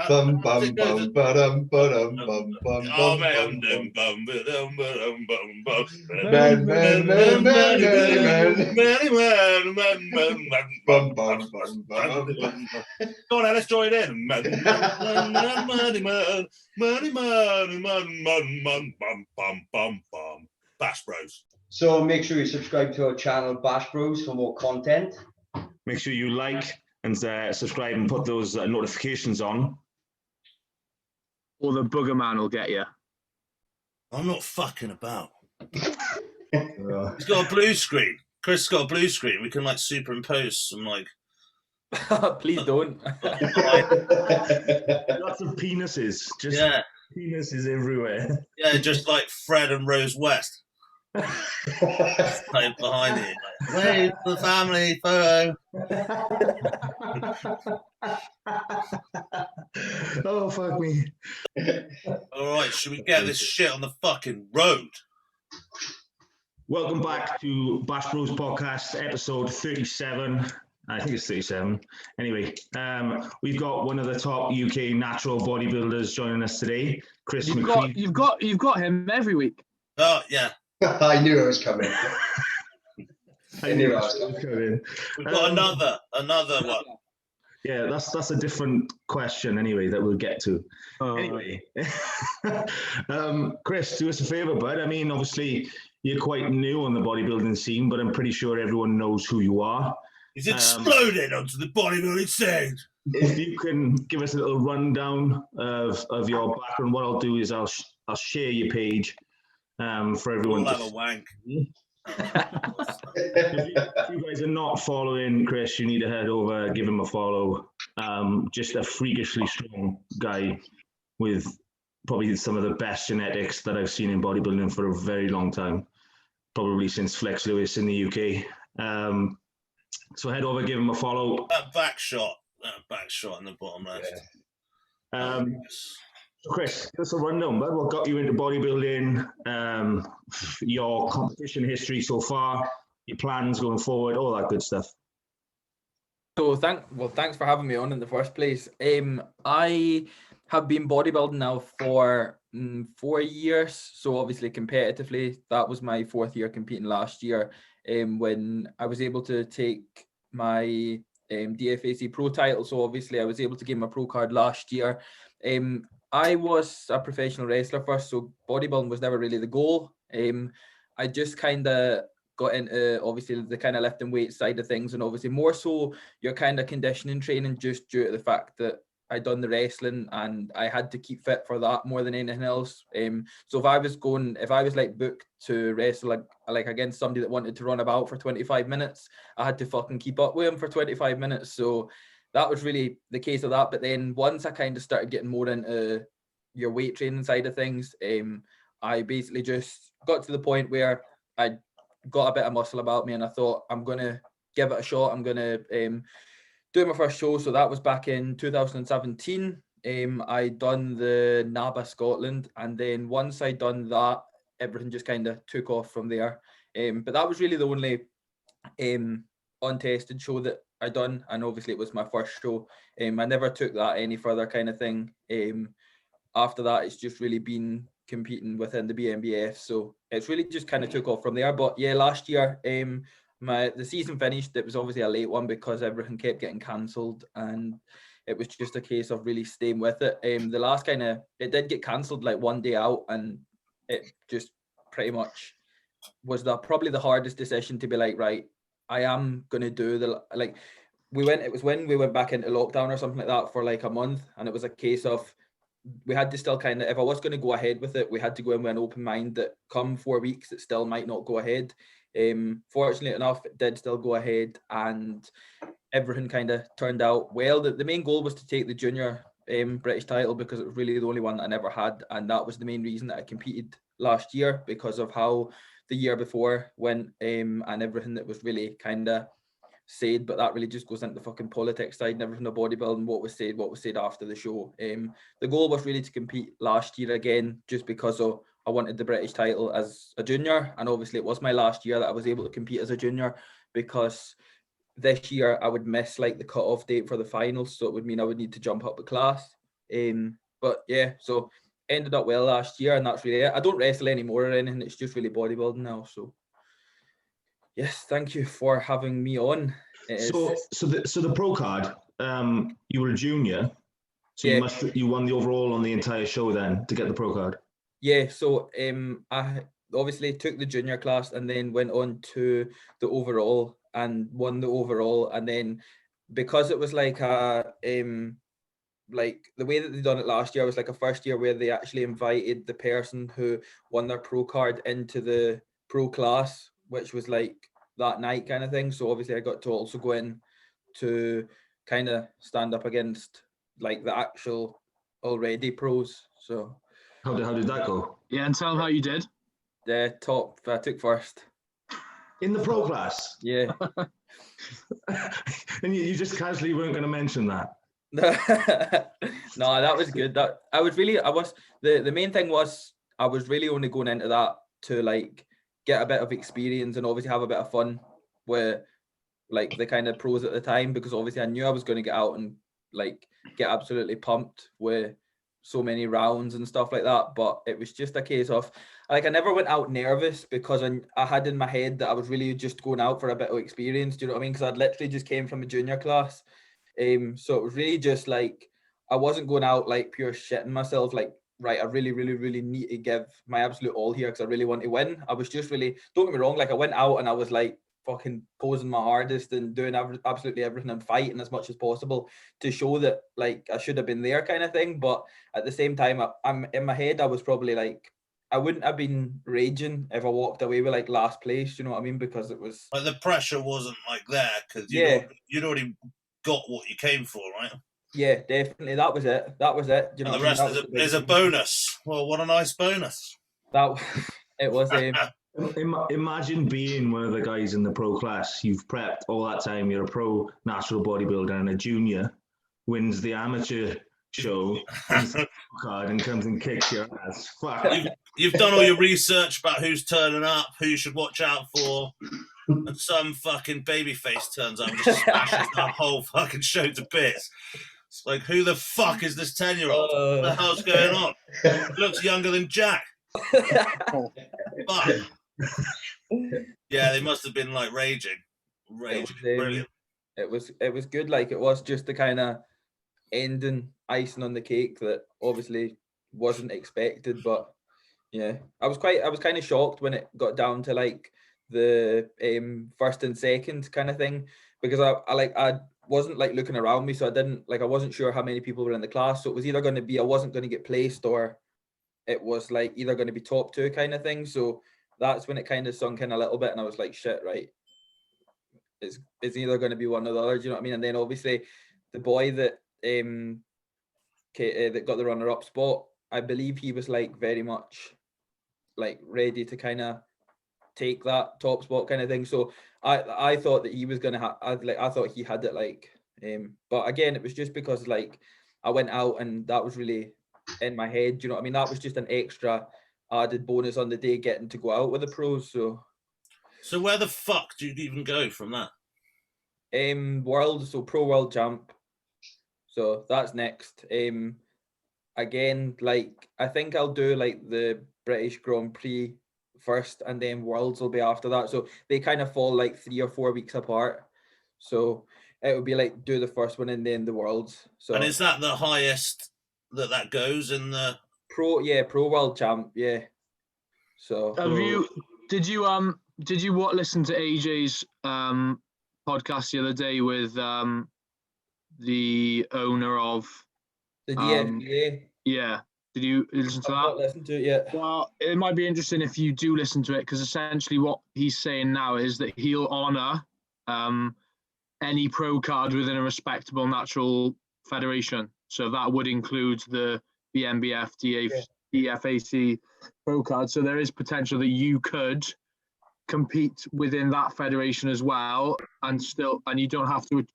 Bum bum bum ba-dum ba-dum bum bum Oh, bum mate, bum I'm bum. bum. Man, man, man, man, man, man. Bum bum bum bum bum. Go on, let's join in. Man, money, bum. Bash Bros. So make sure you subscribe to our channel, Bash Bros, for more content. Make sure you like and subscribe and put those notifications on. Or the booger man will get you. I'm not fucking about. He's got a blue screen. Chris has got a blue screen. We can like superimpose some like. Please don't. Lots of penises. Just Yeah. penises everywhere. Yeah, just like Fred and Rose West. Like behind it. Like, wave for the family photo. Oh, fuck me. All right, should we get this shit on the fucking road? Welcome back to Bash Bros Podcast, episode 37. I think it's 37. Anyway, we've got one of the top UK natural bodybuilders joining us today, Chris McCreadie. You've got him every week. Oh, yeah. I knew it was coming. I knew it was coming. We've got another one. Yeah, that's a different question anyway that we'll get to. Anyway, Chris, do us a favor, bud. I mean, obviously, you're quite new on the bodybuilding scene, but I'm pretty sure everyone knows who you are. He's exploded onto the bodybuilding stage. If you can give us a little rundown of your background, what I'll do is I'll share your page for everyone. We'll have a wank. If you guys are not following Chris, you need to head over, give him a follow. Just a freakishly strong guy with probably some of the best genetics that I've seen in bodybuilding for a very long time, probably since Flex Lewis in the UK. So head over, give him a follow. That back shot in the bottom left. Yeah. Chris, give us a rundown, bud. What got you into bodybuilding? Your competition history so far, your plans going forward, all that good stuff. So thanks for having me on in the first place. I have been bodybuilding now for 4 years. So obviously competitively, that was my 4th year competing last year. When I was able to take my DFAC pro title. So obviously I was able to get my pro card last year. I was a professional wrestler first, so bodybuilding was never really the goal. I just kind of got into obviously the kind of lift and weight side of things, and obviously more so your kind of conditioning training, just due to the fact that I'd done the wrestling and I had to keep fit for that more than anything else. So if I was like booked to wrestle like against somebody that wanted to run about for 25 minutes, I had to fucking keep up with him for 25 minutes. So that was really the case of that. But then once I kind of started getting more into your weight training side of things, I basically just got to the point where I got a bit of muscle about me and I thought, I'm going to give it a shot. I'm going to do my first show. So that was back in 2017. I done the NABA Scotland. And then once I done that, everything just kind of took off from there. But that was really the only untested show that I done, and obviously it was my first show. I never took that any further kind of thing. After that, it's just really been competing within the BNBF, so it's really just kind of took off from there. But yeah, last year the season finished. It was obviously a late one because everything kept getting cancelled, and it was just a case of really staying with it. The last it did get cancelled like one day out, and it just pretty much was probably the hardest decision to be like, right, I am going to do it was when we went back into lockdown or something like that for like a month. And it was a case of, we had to still kind of, if I was going to go ahead with it, we had to go in with an open mind that come 4 weeks, it still might not go ahead. Fortunately enough, it did still go ahead and everything kind of turned out well. The main goal was to take the junior British title because it was really the only one that I never had. And that was the main reason that I competed last year, because of how the year before went and everything that was really kind of said. But that really just goes into the fucking politics side and everything of bodybuilding, what was said after the show. The goal was really to compete last year again, just because I wanted the British title as a junior, and obviously it was my last year that I was able to compete as a junior, because this year I would miss like the cut-off date for the finals, so it would mean I would need to jump up a class. But yeah, so ended up well last year, and that's really it. I don't wrestle anymore or anything. It's just really bodybuilding now. So yes, thank you for having me on. So the pro card, you were a junior, so Yeah. you won the overall on the entire show then to get the pro card. Yeah, so I obviously took the junior class and then went on to the overall and won the overall, and then because it was like a like the way that they done it last year was like a first year where they actually invited the person who won their pro card into the pro class, which was like that night kind of thing. So obviously I got to also go in to kind of stand up against like the actual already pros. So How did that go? Yeah, and tell them how you did. the top I took first. In the pro class? Yeah. And you just casually weren't going to mention that? No, that was good. That the main thing was I was really only going into that to like get a bit of experience and obviously have a bit of fun with like the kind of pros at the time, because obviously I knew I was going to get out and like get absolutely pumped with so many rounds and stuff like that. But it was just a case of like I never went out nervous because I had in my head that I was really just going out for a bit of experience. Do you know what I mean? Because I'd literally just came from a junior class. So it was really just like I wasn't going out like pure shitting myself, like right, I really, really, really need to give my absolute all here because I really want to win. I was just really, don't get me wrong, like I went out and I was like fucking posing my hardest and doing absolutely everything and fighting as much as possible to show that like I should have been there kind of thing. But at the same time, I'm in my head, I was probably like, I wouldn't have been raging if I walked away with like last place, you know what I mean? Because it was like the pressure wasn't like there because you'd already got what you came for, right? Yeah, definitely. That was it. You know, and the rest is a bonus. Well, what a nice bonus. That it was. Imagine being one of the guys in the pro class. You've prepped all that time. You're a pro natural bodybuilder, and a junior wins the amateur show card and comes and kicks your ass. Fuck. You've done all your research about who's turning up, who you should watch out for. And some fucking babyface turns up and just smashes that whole fucking show to bits. It's like, who the fuck is this 10-year-old? What the hell's going on? Looks younger than Jack. Fuck. Yeah, they must have been like raging. Brilliant. It was good. Like it was just the kind of ending icing on the cake that obviously wasn't expected. But yeah, I was kind of shocked when it got down to like the first and second kind of thing, because I wasn't like looking around me, so I wasn't sure how many people were in the class, so it was either going to be I wasn't going to get placed or it was like either going to be top two kind of thing. So that's when it kind of sunk in a little bit and I was like, shit, right, it's either going to be one or the other, do you know what I mean? And then obviously the boy that that got the runner-up spot, I believe he was like very much like ready to kind of take that top spot kind of thing. So I thought that he was gonna have. I thought he had it like. But again, it was just because like I went out and that was really in my head. Do you know what I mean? That was just an extra added bonus on the day getting to go out with the pros. So where the fuck do you even go from that? Pro world champ. So that's next. Again, like I think I'll do like the British Grand Prix first and then worlds will be after that, so they kind of fall like 3 or 4 weeks apart, so it would be like do the first one and then the worlds. So and is that the highest that goes in the pro world champ? Yeah. So did you listen to AJ's podcast the other day with the owner of the DFAC? Yeah. Did you listen to that? I've not listened to it yet. Well, it might be interesting if you do listen to it, because essentially what he's saying now is that he'll honour any pro card within a respectable natural federation. So that would include the BMBF, DFAC pro card. So there is potential that you could compete within that federation as well, and you don't have to.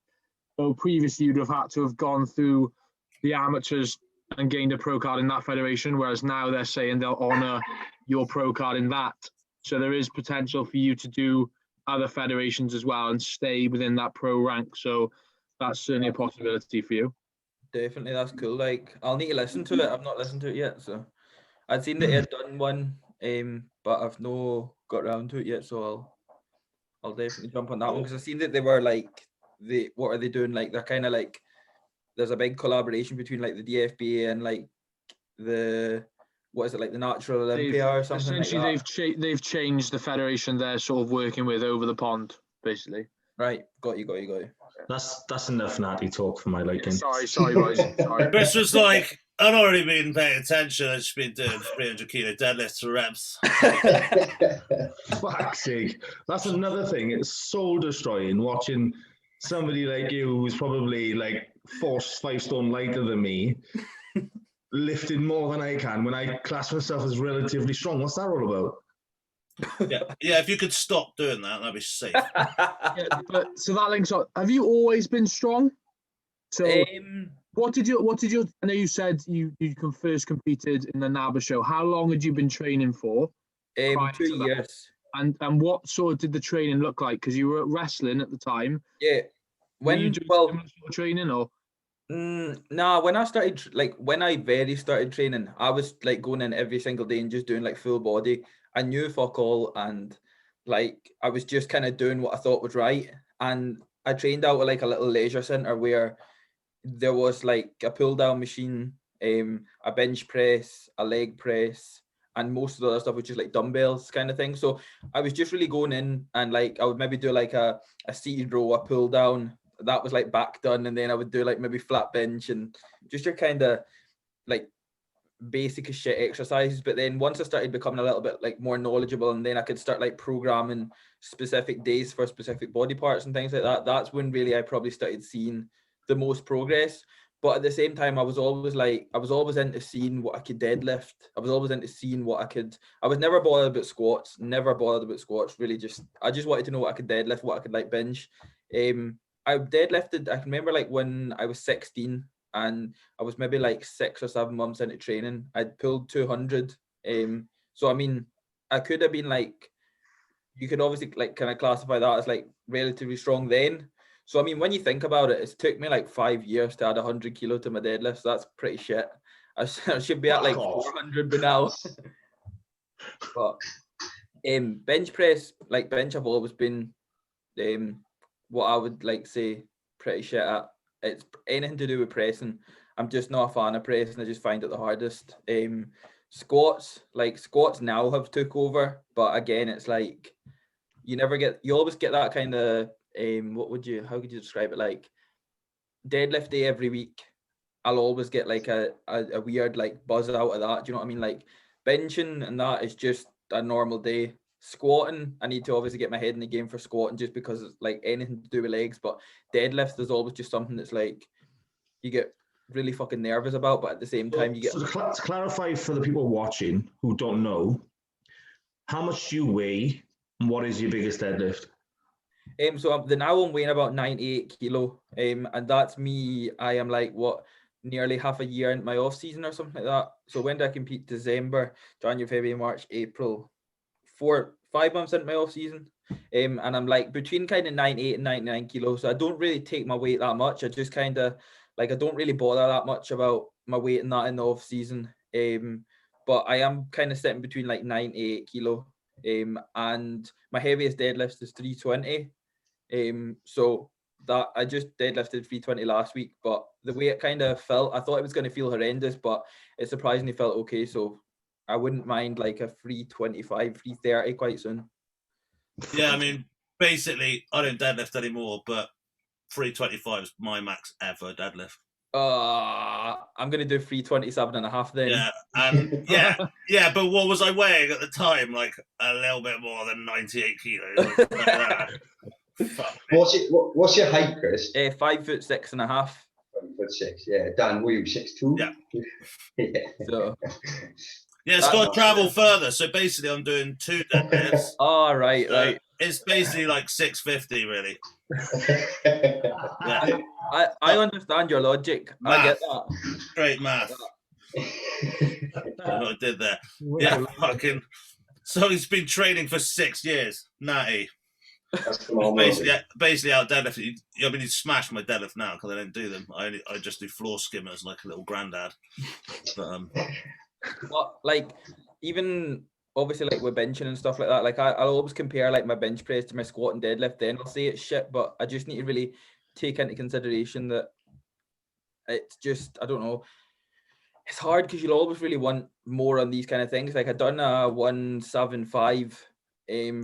So previously you'd have had to have gone through the amateurs and gained a pro card in that federation, whereas now they're saying they'll honour your pro card in that. So there is potential for you to do other federations as well and stay within that pro rank. So that's certainly a possibility for you. Definitely, that's cool. Like, I'll need to listen to it. I've not listened to it yet, so I'd seen that he had done one, but I've no got around to it yet. So I'll definitely jump on that one because I've seen that they were like, what are they doing? Like, they're kind of like, there's a big collaboration between like the DFBA and like what is it, like the Natural Olympia or something like that. Essentially, they've changed the federation they're sort of working with over the pond, basically. Right, got you. That's enough natty talk for my liking. Sorry, boys. Sorry. Chris was like, I've not really been paying attention. I've just been doing 300 kilo deadlifts for reps. Fuck's sake. That's another thing. It's soul destroying watching somebody like you who's probably like 5 stone lighter than me lifting more than I can when I class myself as relatively strong. What's that all about? Yeah. If you could stop doing that, that'd be safe. But so that links up. Have you always been strong? So what did you? I know you said you first competed in the NABA show. How long had you been training for? 2 years. And what sort of did the training look like? Because you were at wrestling at the time. Yeah. Were you doing similar sort of training or? Nah, when I very started training, I was like going in every single day and just doing like full body. I knew fuck all, and like I was just kind of doing what I thought was right. And I trained out at like a little leisure center where there was like a pull down machine, a bench press, a leg press, and most of the other stuff was just like dumbbells kind of thing. So I was just really going in and like I would maybe do like a seated row, a pull down. That was like back done, and then I would do like maybe flat bench and just your kind of like basic as shit exercises. But then once I started becoming a little bit like more knowledgeable, and then I could start like programming specific days for specific body parts and things like that, that's when really I probably started seeing the most progress. But at the same time, I was always into seeing what I could deadlift. I was always into seeing what I could. I was never bothered about squats. Really, I just wanted to know what I could deadlift, what I could like bench. I deadlifted. I can remember like when I was 16 and I was maybe like 6 or 7 months into training, I'd pulled 200. So I mean, I could have been like, you could obviously like kind of classify that as like relatively strong then. So I mean, when you think about it, it's took me like 5 years to add 100 kilo to my deadlift. So that's pretty shit. I should be at like 400 by now. But bench press, like bench, I've always been what I would like say pretty shit at. It's anything to do with pressing. I'm just not a fan of pressing. I just find it the hardest. Squats now have took over, but again, it's like you always get that kind of how could you describe it? Like deadlift day every week, I'll always get like a weird like buzz out of that. Do you know what I mean? Like benching and that is just a normal day. Squatting, I need to obviously get my head in the game for squatting just because it's like anything to do with legs, but deadlift is always just something that's like you get really fucking nervous about, but at the same time you get. So to clarify for the people watching who don't know, how much do you weigh and what is your biggest deadlift? So I'm weighing about 98 kilo, and that's me. I am like nearly half a year in my off season or something like that. So when did I compete? December, January, February, March, April. 5 months into my off season, and I'm like between kind of 98 and 99 kilos. So I don't really take my weight that much. I just kind of like I don't really bother that much about my weight and that in the off season. But I am kind of sitting between like 98 kilo. And my heaviest deadlift is 320. So that I just deadlifted 320 last week, but the way it kind of felt, I thought it was going to feel horrendous, but it surprisingly felt okay. So I wouldn't mind like a 325, 330 quite soon. Yeah, I mean, basically, I don't deadlift anymore, but 325 is my max ever deadlift. I'm going to do 327.5 then. Yeah, and yeah, but what was I weighing at the time? Like a little bit more than 98 kilos. Like that. What's your height, Chris? 5'6.5". 5'6". Yeah, Dan, were you 6'2"? Yeah. Yeah. So. Yeah, it's got to travel further. So basically, I'm doing 2 deadlifts. Oh, right, so right. It's basically like 650, really. Yeah. I understand your logic. Math. I get that. Straight math. What I did there. Yeah, fucking. So he's been training for 6 years. Natty. That's phenomenal. Basically, out deadlift. I mean, you smash my deadlift now because I don't do them. I just do floor skimmers like a little granddad. But But like, even obviously like with benching and stuff like that, like I'll always compare like my bench press to my squat and deadlift. Then I'll say it's shit, but I just need to really take into consideration that it's just, I don't know. It's hard because you'll always really want more on these kind of things. Like I done a 175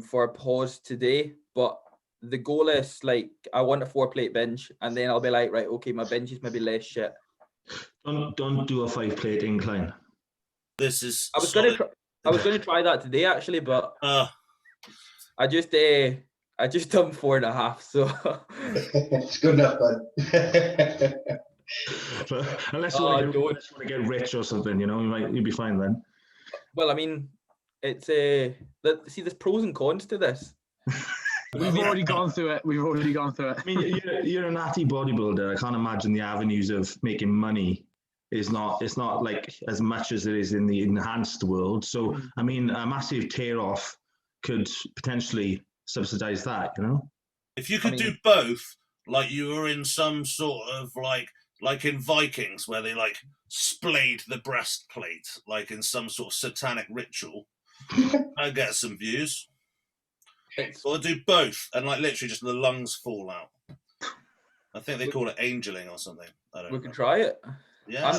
for a pause today, but the goal is like I want a 4-plate bench, and then I'll be like, right, okay, my bench is maybe less shit. Don't do a 5-plate incline. this is. I was going to try that today actually, but I just done 4.5. So It's good enough, bud. Unless you want to get rich or something, you know, you'll be fine then. Well, I mean, it's see, there's pros and cons to this. We've already gone through it. I mean, you're a natty bodybuilder. I can't imagine the avenues of making money it's not like as much as it is in the enhanced world. So, I mean, a massive tear off could potentially subsidize that, you know? If you could do both, like you were in some sort of like in Vikings where they like splayed the breastplate, like in some sort of satanic ritual, I'd get some views. Or do both and like literally just the lungs fall out. I think they call it angeling or something. I don't know. We can try it. Yeah.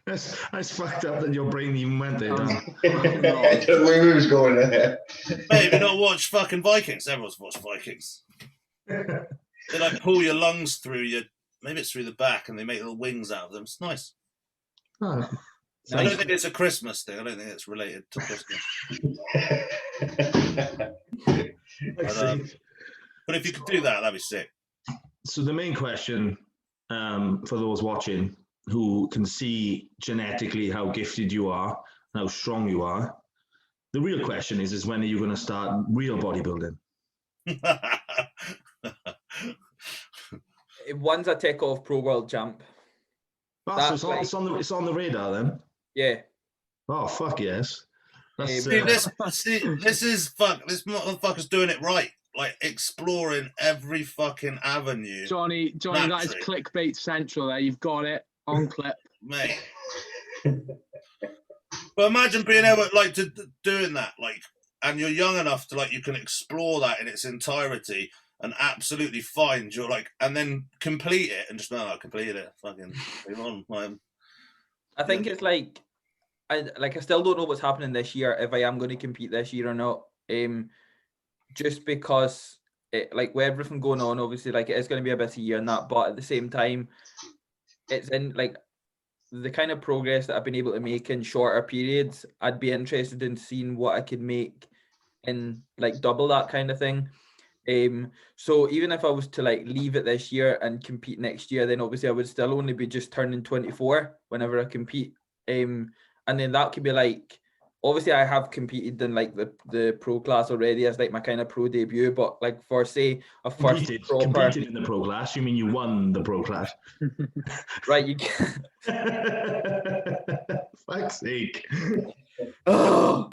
That's fucked up that your brain even went there, Dan. I don't know where he was going there. Maybe not watch fucking Vikings. Everyone's watched Vikings. They like pull your lungs through your, maybe it's through the back, and they make little wings out of them. It's nice. Oh, I don't think it's a Christmas thing. I don't think it's related to Christmas. But if you could do that, that'd be sick. So the main question for those watching who can see genetically how gifted you are, how strong you are, the real question is when are you going to start real bodybuilding? Once I take off Pro World Champ. Oh, so it's on the radar then? Yeah. Oh, fuck yes. This motherfucker's doing it right. Like exploring every fucking avenue. Johnny, that is clickbait central there. You've got it on clip. Mate. But imagine being able like to doing that, like, and you're young enough to like you can explore that in its entirety and absolutely find your like, and then complete it and just I completed it. Fucking move on, man. I think it's like I still don't know what's happening this year if I am going to compete this year or not. Just because like with everything going on, obviously like it is going to be a busy year and that, but at the same time, it's in like the kind of progress that I've been able to make in shorter periods. I'd be interested in seeing what I could make in like double that kind of thing. So even if I was to like leave it this year and compete next year, then obviously I would still only be just turning 24 whenever I compete. And then that could be like, obviously I have competed in like the pro class already as like my kind of pro debut, but like for say a first competed in the pro class, you mean you won the pro class? Right, you can. Fuck's sake. Oh,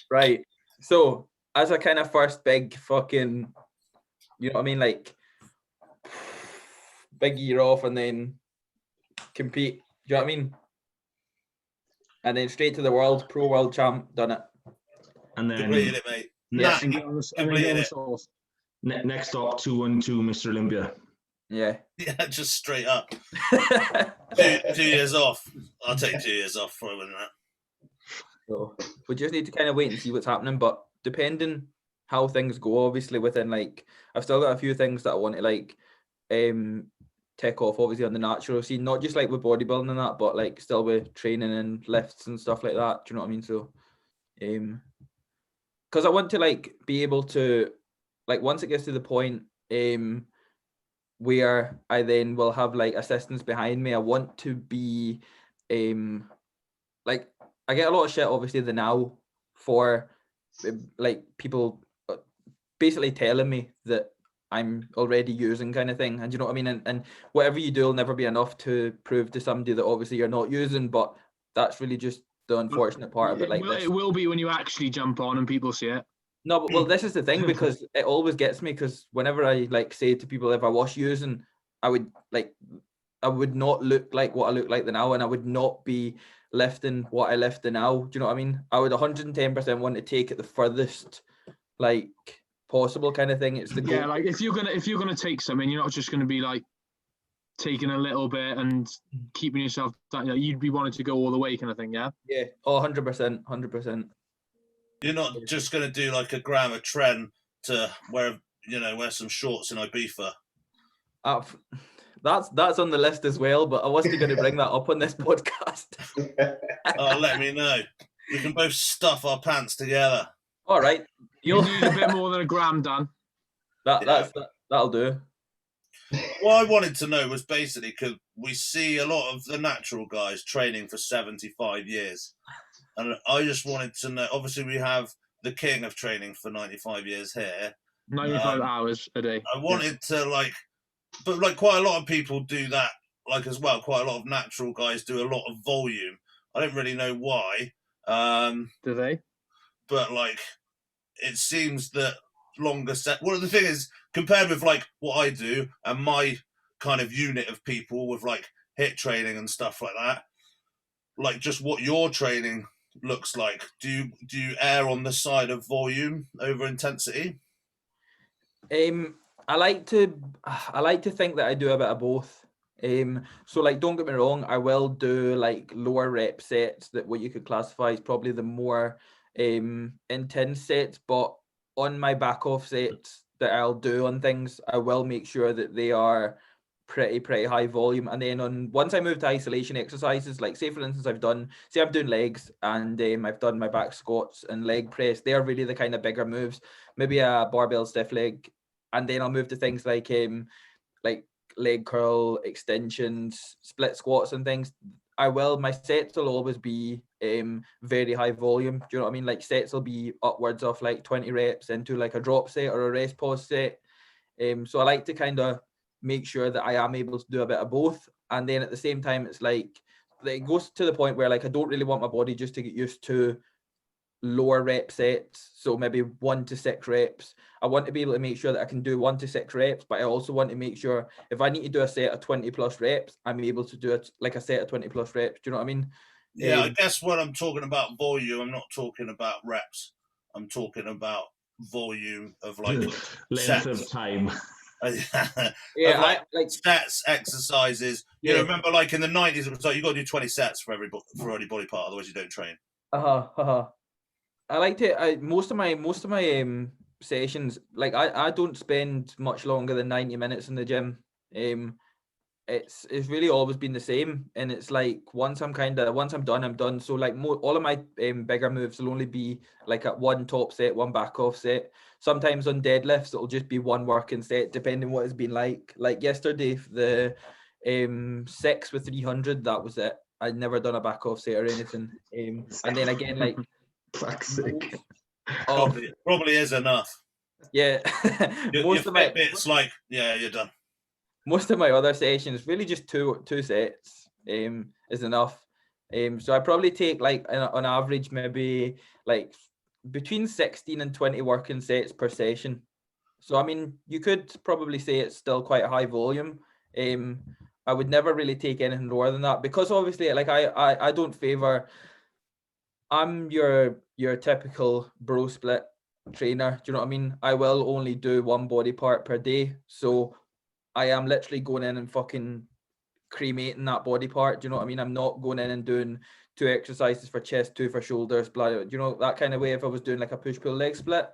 right. So as a kind of first big fucking, you know what I mean, like big year off and then compete. Do you know what I mean? And then straight to the pro world champ, done it. And then completed it, mate. Next up, 212, Mr. Olympia. Yeah. Yeah, just straight up. 2 years off. I'll take 2 years off for winning that. So we just need to kind of wait and see what's happening. But depending how things go, obviously within like I've still got a few things that I want to like take off obviously on the natural scene, not just like with bodybuilding and that, but like still with training and lifts and stuff like that. Do you know what I mean? So because I want to like be able to like once it gets to the point where I then will have like assistants behind me, I want to be like I get a lot of shit obviously the now for like people basically telling me that I'm already using kind of thing, and you know what I mean, and whatever you do will never be enough to prove to somebody that obviously you're not using, but that's really just the unfortunate part of it. Like it will be when you actually jump on and people see it. No, but well, this is the thing, because it always gets me, because whenever I like say to people, if I was using, I would not look like what I look like now, and I would not be lifting what I lift now. Do you know what I mean? I would 110% want to take it the furthest like possible kind of thing. It's the Yeah, goal. like if you're gonna take something, you're not just gonna be like taking a little bit and keeping yourself down. You know, you'd be wanting to go all the way, kind of thing. Yeah. Yeah. Oh, 100%, 100%. You're not just going to do like a gram of trend to wear some shorts in Ibiza. That's on the list as well, but I wasn't going to bring that up on this podcast. Oh, let me know. We can both stuff our pants together. All right. You need a bit more than a gram, Dan. That'll do. What I wanted to know was basically, because we see a lot of the natural guys training for 75 years. And I just wanted to know, obviously we have the king of training for 95 years here. 95 hours a day. I wanted to but quite a lot of people do that as well. Quite a lot of natural guys do a lot of volume. I don't really know why. Do they? But it seems that longer set. Well, the thing is, compared with what I do and my kind of unit of people with HIIT training and stuff like that, just what your training looks like. Do you err on the side of volume over intensity? I like to think that I do a bit of both. So don't get me wrong, I will do lower rep sets, that what you could classify as probably the more intense sets, but on my back off sets that I'll do on things, I will make sure that they are pretty high volume. And then once I move to isolation exercises, say for instance I'm doing legs, and I've done my back squats and leg press. They're really the kind of bigger moves, maybe a barbell stiff leg, and then I'll move to things like leg curl, extensions, split squats and things. My sets will always be very high volume. Do you know what I mean? Sets will be upwards of 20 reps into a drop set or a rest pause set. So I like to kind of make sure that I am able to do a bit of both. And then at the same time, it's it goes to the point where I don't really want my body just to get used to lower rep sets. So maybe 1 to 6 reps. I want to be able to make sure that I can do 1 to 6 reps, but I also want to make sure if I need to do a set of 20 plus reps, I'm able to do it a set of 20 plus reps. Do you know what I mean? Yeah, I guess when I'm talking about volume, I'm not talking about reps. I'm talking about volume of length sets. of time. Yeah, sets, exercises. You know, remember in the 90s, it was you got to do 20 sets for any body part, otherwise you don't train. I like to. Most of my sessions, I don't spend much longer than 90 minutes in the gym. It's really always been the same, and it's once I'm done, I'm done. So all of my bigger moves will only be at 1 top set, 1 back off set. Sometimes on deadlifts it'll just be 1 working set, depending what it's been like. Yesterday, the 6 with 300, that was it. I'd never done a back off set or anything. And then again, fuck's sake. Probably is enough. Yeah. Most of my bits you're done. Most of my other sessions really just two sets is enough. So I probably take on average maybe between 16 and 20 working sets per session. So I mean, you could probably say it's still quite a high volume. I would never really take anything lower than that, because obviously I don't favor. I'm your typical bro split trainer. Do you know what I mean? I will only do 1 body part per day. So I am literally going in and fucking cremating that body part. Do you know what I mean? I'm not going in and doing 2 exercises for chest, 2 for shoulders, blah, blah. Do you know, that kind of way, if I was doing a push-pull leg split.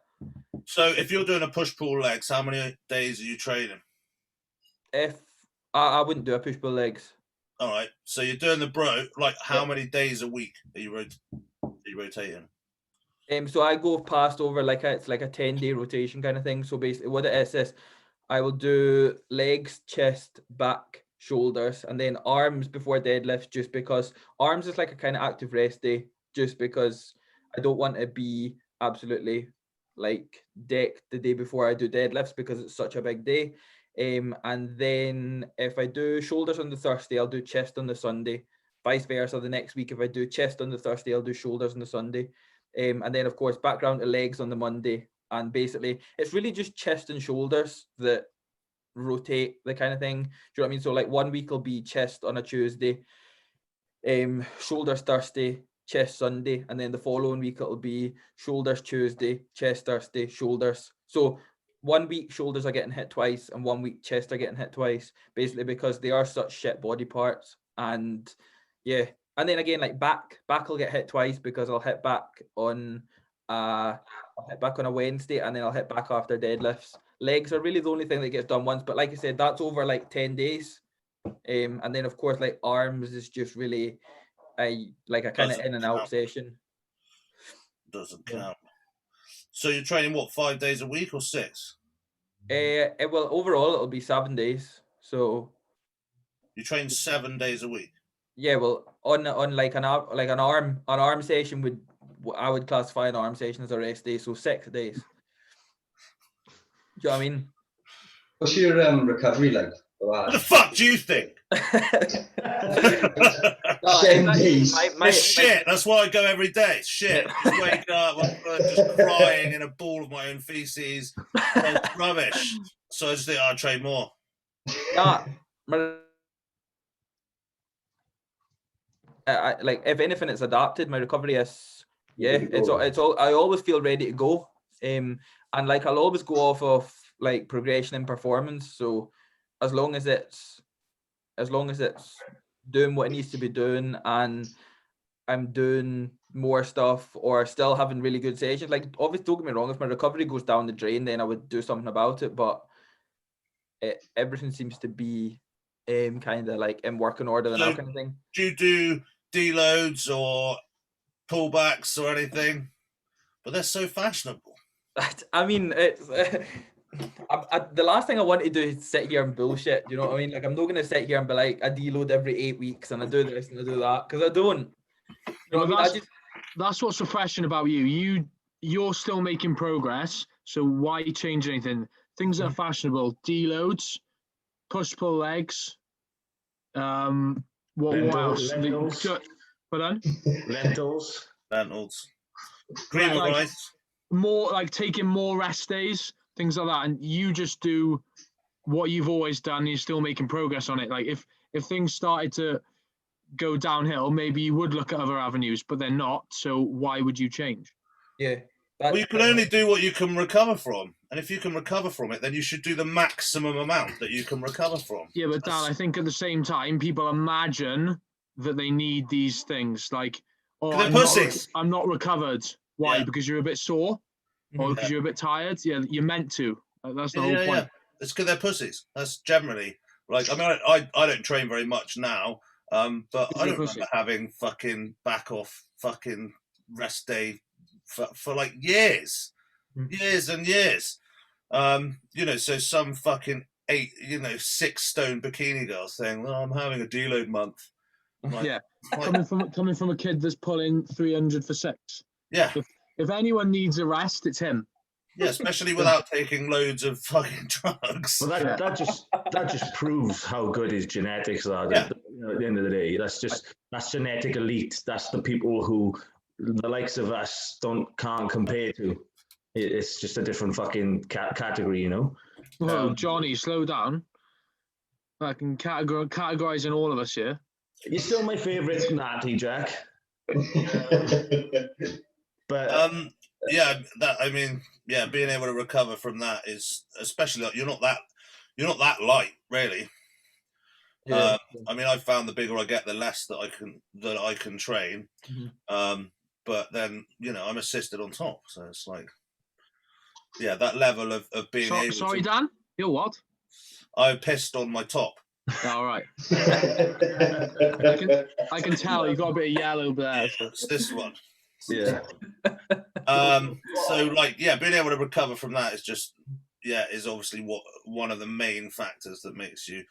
So if you're doing a push-pull legs, how many days are you training? If I wouldn't do a push-pull legs. All right. So you're doing the how many days a week are you rotating? So I go past over it's a 10-day rotation kind of thing. So basically what it is I will do legs, chest, back, shoulders, and then arms before deadlifts, just because arms is a kind of active rest day, just because I don't want to be absolutely decked the day before I do deadlifts, because it's such a big day. And then if I do shoulders on the Thursday, I'll do chest on the Sunday. Vice versa, the next week, if I do chest on the Thursday, I'll do shoulders on the Sunday. And then, of course, background to legs on the Monday, and basically it's really just chest and shoulders that rotate the kind of thing. Do you know what I mean? So like 1 week will be chest on a Tuesday, shoulders Thursday, chest Sunday, and then the following week it'll be shoulders Tuesday, chest Thursday, shoulders. So 1 week shoulders are getting hit twice, and 1 week chest are getting hit twice, basically because they are such shit body parts. And yeah, and then again, like back will get hit twice because I'll hit back on a Wednesday, and then I'll hit back after deadlifts. Legs are really the only thing that gets done once, but like I said, that's over like 10 days. And then of course, like arms is just really a kind of in and out session. Doesn't count. So you're training what, 5 days a week or 6? Well, overall it'll be 7 days. So you train 7 days a week. Yeah, well, on like an arm session I would classify an arm session as a rest day, so 6 days. Do you know what I mean? What's your recovery like? What the fuck do you think? 7 days. It's shit. That's why I go every day. It's shit. Just wake up, I'm just crying in a ball of my own feces. It's rubbish. So I just think I'll train more. Like if anything, it's adapted. My recovery is it's all. I always feel ready to go. And like I'll always go off of like progression and performance. So as long as it's doing what it needs to be doing, and I'm doing more stuff or still having really good sessions. Like obviously, don't get me wrong, if my recovery goes down the drain, then I would do something about it. But everything seems to be kind of like in working order and that kind of thing. Do you do deloads or pullbacks or anything? But they're so fashionable. I mean, it's the last thing I want to do is sit here and bullshit. You know what I mean? Like I'm not going to sit here and be like, I deload every 8 weeks and I do this and I do that, because I don't. You know what I mean? That's what's refreshing about you. You're still making progress, so why change anything? Things that are fashionable: deloads, push-pull legs. What else? Lentils. Pardon? Lentils. Cream of rice. More like taking more rest days, things like that, and you just do what you've always done. And you're still making progress on it. Like if things started to go downhill, maybe you would look at other avenues, but they're not. So why would you change? Yeah. Well, you can only do what you can recover from. And if you can recover from it, then you should do the maximum amount that you can recover from. Yeah, but Dan, I think at the same time, people imagine that they need these things. Like, I'm not recovered. Why? Yeah. Because you're a bit sore? Or because you're a bit tired? Yeah, you're meant to. That's the whole point. Yeah. It's because they're pussies. That's generally... Like, I mean, I don't train very much now, but I don't remember having fucking back off fucking rest day for like years and years. So some fucking 6 stone bikini girl saying, "Well, I'm having a deload month." Like, yeah, coming from a kid that's pulling 300 for 6. Yeah. If anyone needs a rest, it's him. Yeah, especially without taking loads of fucking drugs. Well, that just proves how good his genetics are. Yeah. At the end of the day, that's genetic elite. That's the people who the likes of us can't compare to. It's just a different fucking category, you know. Whoa, Johnny, slow down. I can categorizing all of us here. You're still my favourite natty, Jack. But being able to recover from that is, especially like, you're not that light, really. Yeah. I mean, I found the bigger I get, the less that I can train. Mm-hmm. But then I'm assisted on top, so it's like, that level of being able. Sorry, Dan. You're what? I pissed on my top. All right. I can tell you got a bit of yellow there. It's this one. Yeah. So being able to recover from that is obviously one of the main factors that makes you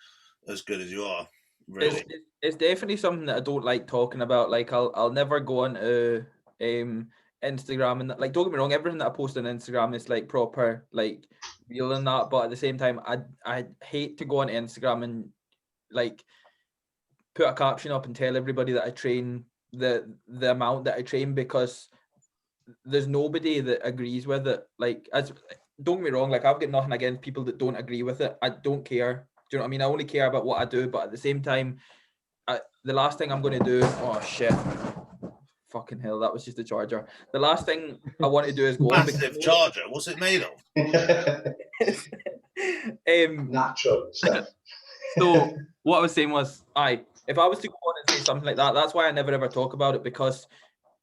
as good as you are. Really, it's definitely something that I don't like talking about. Like I'll never go on to Instagram and like, don't get me wrong, everything that I post on Instagram is like proper, like real and that. But at the same time, I hate to go on Instagram and like put a caption up and tell everybody that I train the amount that I train, because there's nobody that agrees with it. Like, don't get me wrong, like I've got nothing against people that don't agree with it. I don't care. Do you know what I mean? I only care about what I do, but at the same time, the last thing I'm going to do, oh shit, fucking hell, that was just a charger. The last thing I want to do is go on. Massive charger. What's it made of? Natural stuff. So what I was saying was, if I was to go on and say something like that, that's why I never ever talk about it, because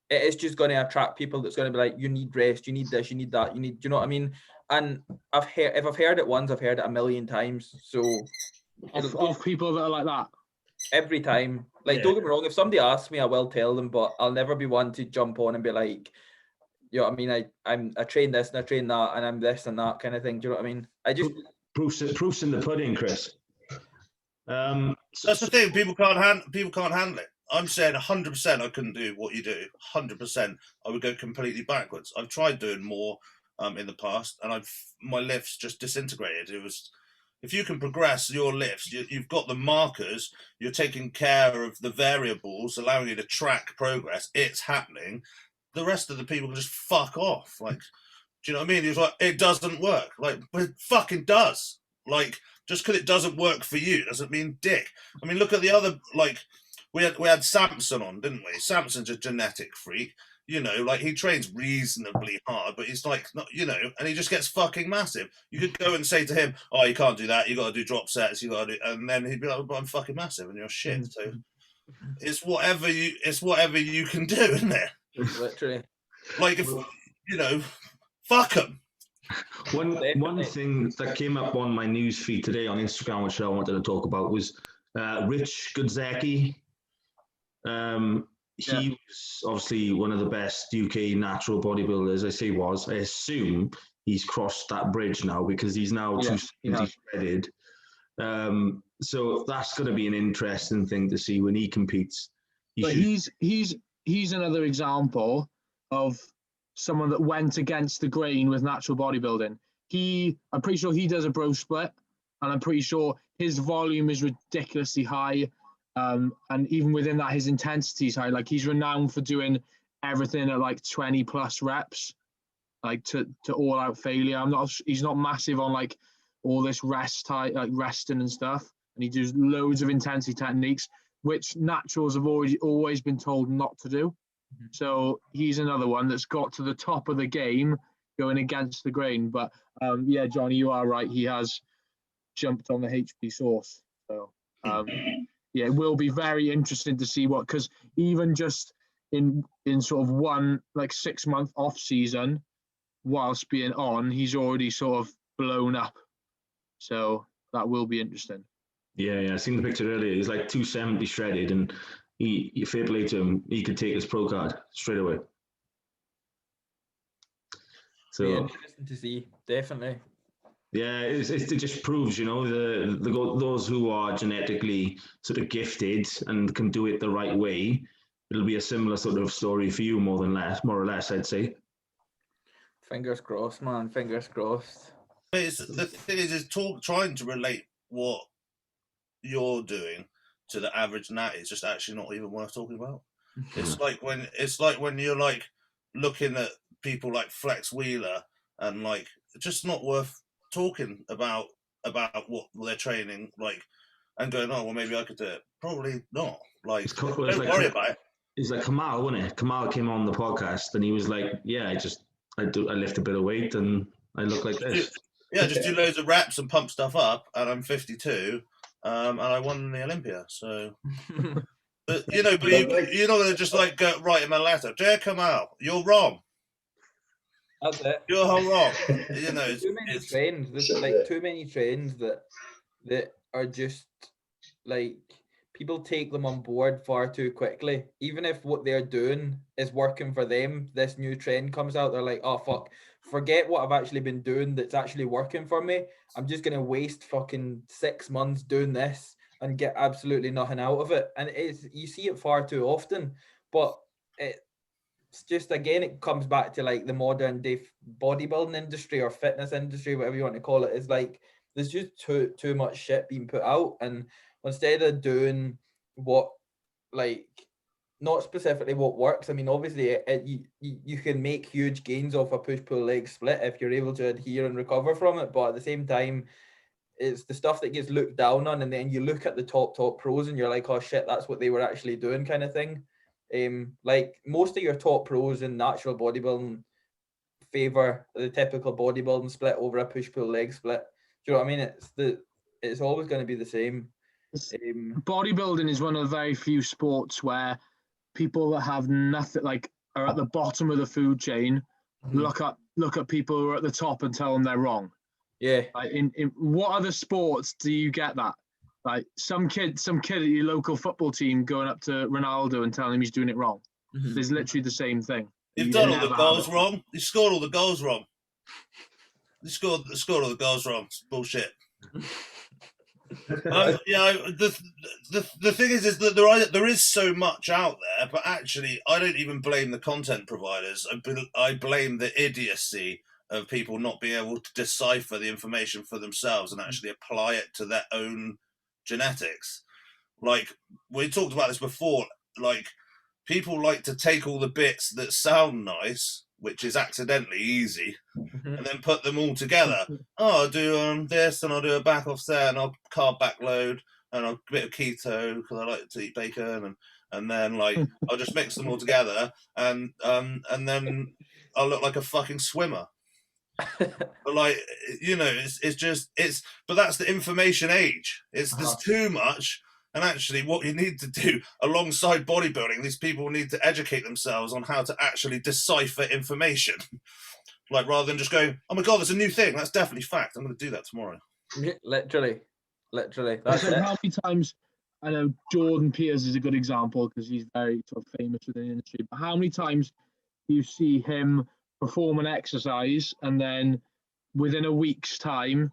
it is just going to attract people that's going to be like, you need rest, you need this, you need that, you need, do you know what I mean? And if I've heard it once, I've heard it a million times. So of people that are like that. Every time, like, don't get me wrong, if somebody asks me, I will tell them, but I'll never be one to jump on and be like, you know what I mean, I train this and I train that and I'm this and that kind of thing. Do you know what I mean? I just proofs in the pudding, Chris. That's the thing. People can't handle it. I'm saying 100% I couldn't do what you do. 100% I would go completely backwards. I've tried doing more in the past, and my lifts just disintegrated. It was, if you can progress your lifts, you've got the markers, you're taking care of the variables, allowing you to track progress. It's happening. The rest of the people can just fuck off. Like, do you know what I mean? It's like, it doesn't work. Like, but it fucking does. Like, just because it doesn't work for you doesn't mean dick. I mean, look at the other, like, we had Samson on, didn't we? Samson's a genetic freak. You know, like, he trains reasonably hard, but he's like, not, you know, and he just gets fucking massive. You could go and say to him, oh, you can't do that. You got to do drop sets. You got to do, and then he'd be like, but I'm fucking massive and you're shit. So it's whatever you can do, isn't it? literally, like, if, you know, fuck them. One thing that came up on my news feed today on Instagram, which I wanted to talk about, was Rich Godzeki. He was obviously one of the best UK natural bodybuilders. I assume he's crossed that bridge now, because he's now 270 shredded. So that's going to be an interesting thing to see when he competes. He's another example of someone that went against the grain with natural bodybuilding. I'm pretty sure he does a bro split, and I'm pretty sure his volume is ridiculously high. And even within that, his intensity is high. Like, he's renowned for doing everything at like 20 plus reps, like to all out failure. He's not massive on like all this resting and stuff. And he does loads of intensity techniques, which naturals have always been told not to do. Mm-hmm. So he's another one that's got to the top of the game going against the grain. But yeah, Johnny, you are right. He has jumped on the HP source. So yeah, it will be very interesting to see because even just in sort of one like 6 month off season, whilst being on, he's already sort of blown up. So that will be interesting. Yeah, I seen the picture earlier. He's like 270 shredded, and he fair play to him. He could take his pro card straight away. So yeah, interesting to see, definitely. Yeah, it just proves, you know, those who are genetically sort of gifted and can do it the right way. It'll be a similar sort of story for you, more or less, I'd say. Fingers crossed, man. Fingers crossed. The thing is trying to relate what you're doing to the average nat is just actually not even worth talking about. It's like when you're like looking at people like Flex Wheeler and like just not worth talking about what they're training like and going, oh well, maybe I could do it. Probably not. Like, don't worry about it. He's like Kamal, wasn't it? Kamal came on the podcast and he was like, yeah, I lift a bit of weight and I look like this. Yeah, just do loads of reps and pump stuff up, and I'm 52, and I won the Olympia. So, but you're not gonna just like go write him a letter, dear Kamal, you're wrong. That's it. You're wrong. You know, too many trends. There's like too many trends that are just like people take them on board far too quickly. Even if what they're doing is working for them, this new trend comes out, they're like, oh fuck, forget what I've actually been doing that's actually working for me. I'm just gonna waste fucking 6 months doing this and get absolutely nothing out of it. And you see it far too often. But it's just, again, it comes back to like the modern day bodybuilding industry or fitness industry, whatever you want to call it. Is like there's just too much shit being put out, and instead of doing what like not specifically what works. I mean, obviously, you can make huge gains off a push-pull-leg split if you're able to adhere and recover from it. But at the same time, it's the stuff that gets looked down on, and then you look at the top pros and you're like, oh shit, that's what they were actually doing, kind of thing. Like most of your top pros in natural bodybuilding favor the typical bodybuilding split over a push-pull-leg split. Do you know what I mean? It's always going to be the same. Bodybuilding is one of the very few sports where people that have nothing, like, are at the bottom of the food chain, look at people who are at the top and tell them they're wrong. Yeah. Like in what other sports do you get that? Like some kid at your local football team going up to Ronaldo and telling him he's doing it wrong. There's literally the same thing. You've done all the goals wrong. You scored all the goals wrong. You scored all the goals wrong. It's bullshit. The thing is that there is so much out there, but actually, I don't even blame the content providers. I blame the idiocy of people not being able to decipher the information for themselves and actually apply it to their own genetics. Like, we talked about this before. Like, people like to take all the bits that sound nice, which is accidentally easy, and then put them all together. Oh, I'll do this, and I'll do a back offset, and I'll carb backload, and I'll a bit of keto because I like to eat bacon, and then like I'll just mix them all together, and then I'll look like a fucking swimmer. But like, you know, but that's the information age. There's too much. And actually, what you need to do alongside bodybuilding, these people need to educate themselves on how to actually decipher information. Like, rather than just going, oh my God, there's a new thing. That's definitely fact. I'm going to do that tomorrow. Literally. That's it. How many times, I know Jordan Peters is a good example because he's very sort of famous within the industry, but how many times do you see him perform an exercise and then within a week's time,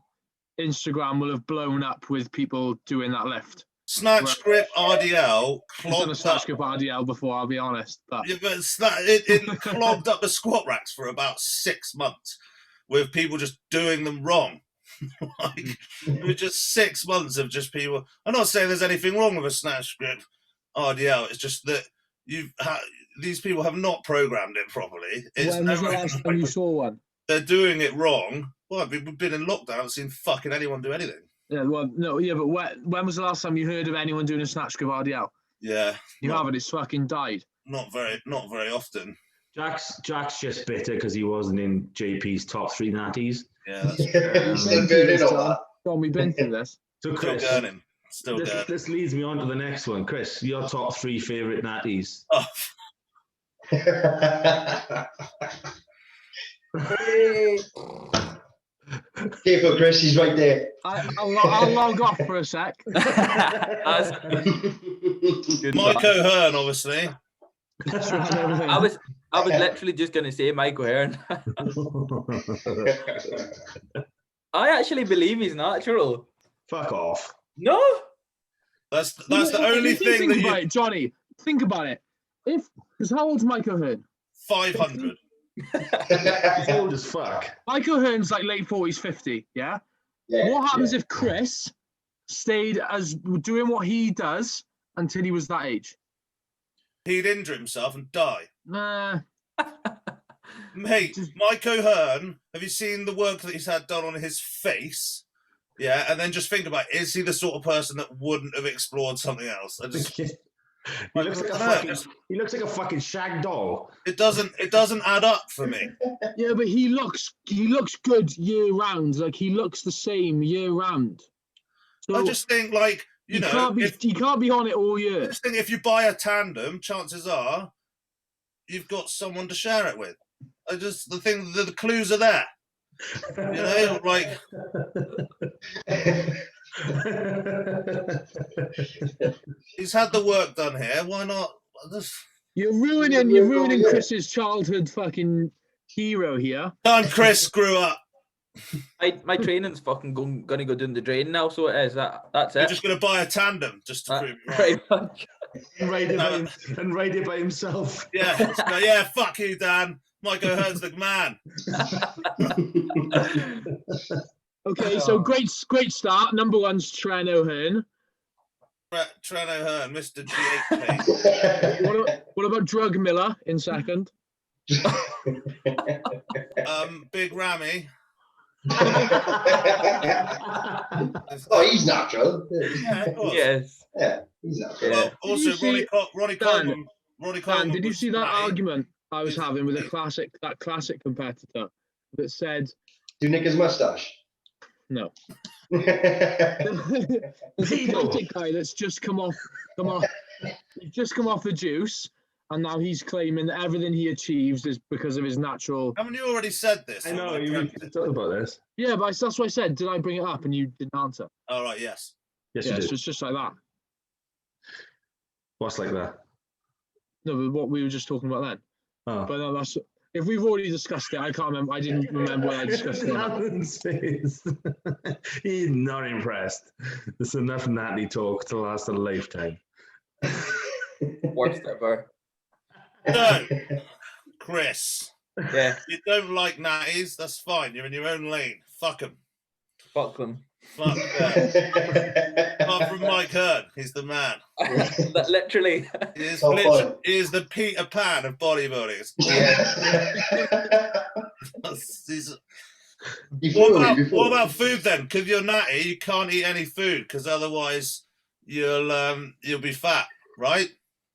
Instagram will have blown up with people doing that lift? Snatch grip RDL I've done a snatch grip RDL before, I'll be honest. But yeah, but it clogged up the squat racks for about 6 months with people just doing them wrong. Like, it was just 6 months of just people. I'm not saying there's anything wrong with a snatch grip RDL. It's just that these people have not programmed it properly. When was the last time you saw one? They're doing it wrong. Well, we've been in lockdown. I haven't seen fucking anyone do anything. Yeah, well, no, yeah, but when was the last time you heard of anyone doing a snatch grip RDL? Yeah, you haven't. It's fucking died. Not very often. Jack's just bitter because he wasn't in JP's top 3 natties. Yeah, that's John, we've been through this. So Chris, still gurning. This leads me on to the next one. Chris, your top 3 favorite natties. Oh. Careful, Chris, he's right there. I'll log off for a sec. Mike O'Hearn, obviously. I was literally just going to say Mike O'Hearn. I actually believe he's natural. Fuck off. No? That's the only thing that you... Johnny, think about it. Because how old's Mike O'Hearn? 500. He's old as fuck. Mike O'Hearn's like late 40s, 50, yeah? What happens if Chris stayed as doing what he does until he was that age? He'd injure himself and die. Nah. Mate, Mike O'Hearn, have you seen the work that he's had done on his face? Yeah, and then just think about it. Is he the sort of person that wouldn't have explored something else? He looks like a fucking shag doll. It doesn't add up for me. Yeah, but he looks good year round. Like, he looks the same year round. So I just think, like, you can't be on it all year. I just think if you buy a tandem, chances are you've got someone to share it with. The clues are there. You know, like. He's had the work done here. Why not? You're ruining Chris's childhood fucking hero here. Time Chris grew up. My training's fucking gonna go down the drain now, so it is. That's it. You're just gonna buy a tandem just to prove it pretty right. much. And ride it by himself. Yeah, fuck you, Dan. Mike O'Hearn's the man. Okay, so great start. Number one's Tren O'Hearn. Treno Hearn, Mr. GHK. What about Drug Miller in second? Big Ramy. Oh, he's natural. Yeah, of course. Yes. Yeah, he's natural. Well, also, Did you Ronnie Dan, Coleman. did you was see that natty. argument I was Yes. having with that classic competitor that said, Do you nick his mustache? no. There's a classic guy that's just come off the juice, and now he's claiming that everything he achieves is because of his natural. Haven't you already said this? I know, you talked about this. Yeah, but that's what I said. Did I bring it up and you didn't answer? All right, yes. Yes, Yeah, you so did. it's just like that. What's like that? No, but what we were just talking about then. Oh. But no, that's if we've already discussed it. I can't remember. I didn't remember what I discussed it. Alan's face. He's not impressed. There's enough natty talk to last a lifetime. Worst ever. So, Chris, Yeah. you don't like natties? That's fine. You're in your own lane. Fuck them. Fuck them. Fuck them. Apart from Mike Hearn, he's the man. Literally. He is, So fun. he is the Peter Pan of bodybuilding. He's- You fooled me What before. about food then? Because you're natty, you can't eat any food because otherwise you'll be fat, right?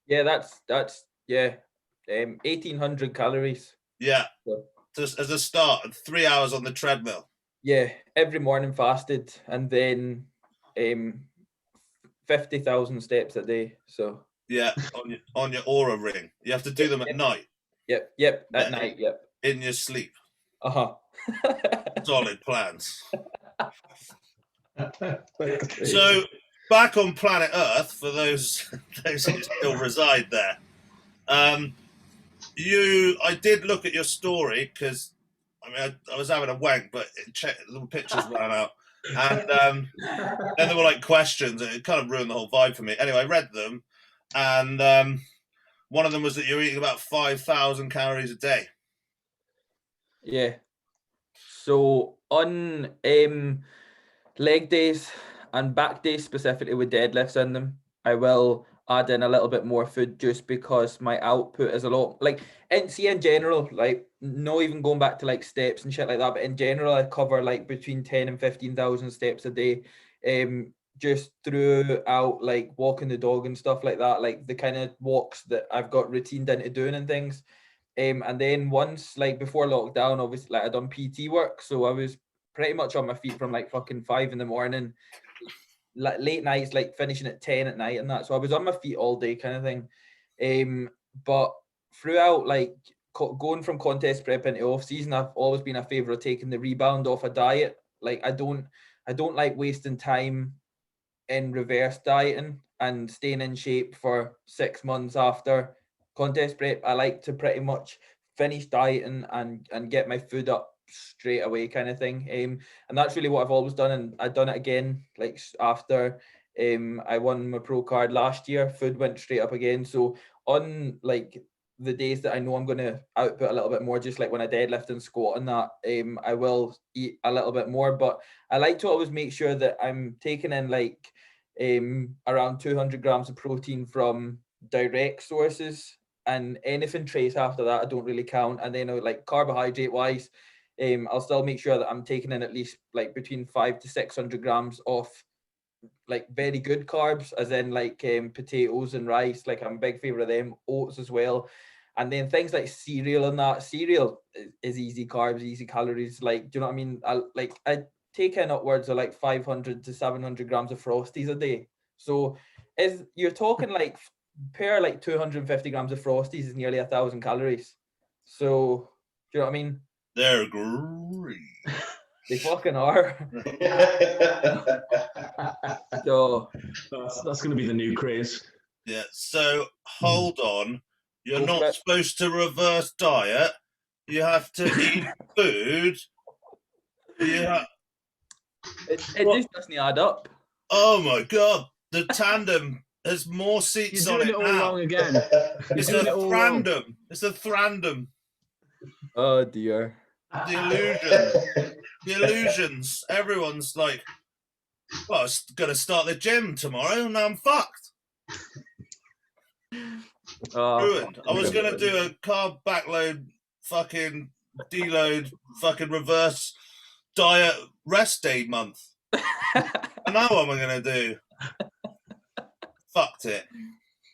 Yeah, that's 1,800 calories. Yeah. Yeah. Just as a start, and 3 hours on the treadmill. Yeah, every morning fasted, and then 50,000 steps a day. So Yeah, on your aura ring. You have to do them at night yep, Yeah. at night, yep. in your sleep. Uh-huh. Solid plans. So back on planet Earth, for those who still reside there, I did look at your story because I was having a wank, but the pictures ran out, and then there were like questions, and it kind of ruined the whole vibe for me. Anyway, I read them, and one of them was that you're eating about 5,000 calories a day. Yeah. So on leg days and back days, specifically with deadlifts in them, I will add in a little bit more food just because my output is a lot, like, in general, like, not even going back to like steps and shit like that, but in general, I cover like between 10 and 15,000 steps a day, just throughout like walking the dog and stuff like that, like the kind of walks that I've got routined into doing and things. And then once, like, before lockdown, obviously, like, I done PT work, so I was pretty much on my feet from like fucking 5 in the morning, like late nights, like finishing at 10 at night and that. So I was on my feet all day, kind of thing. But throughout, like, going from contest prep into off season, I've always been a favourite of taking the rebound off a diet. Like, I don't like wasting time in reverse dieting and staying in shape for 6 months after contest prep. I like to pretty much finish dieting and get my food up straight away, kind of thing. And that's really what I've always done, and I've done it again, like, after I won my pro card last year. Food went straight up again. So on like the days that I know I'm going to output a little bit more, just like when I deadlift and squat and that, I will eat a little bit more, but I like to always make sure that I'm taking in like around 200 grams of protein from direct sources, and anything trace after that I don't really count. And then like carbohydrate wise, I'll still make sure that I'm taking in at least like between 500 to 600 grams of like very good carbs, as in like potatoes and rice. Like, I'm a big favorite of them. Oats as well. And then things like cereal and that. Cereal is easy carbs, easy calories. Like, do you know what I mean? I take in upwards of like 500 to 700 grams of Frosties a day. So you're talking like per like 250 grams of Frosties is nearly 1,000 calories. So, do you know what I mean? They're great. They fucking are. So That's going to be the new craze. Yeah. So hold on. You're Go not for it. supposed to reverse diet. You have to eat food. Yeah. it What? just doesn't add up. Oh my god. The tandem has more seats You're on doing it it all now. wrong again. It's You're doing a it all wrong. thrandom. It's a thrandom. Oh dear. The illusion. The illusions. Everyone's like, Well, I was gonna start the gym tomorrow, and now I'm fucked. Ruined. I was gonna do a carb backload, fucking deload, fucking reverse diet rest day month. And now what am I gonna do? Fucked it.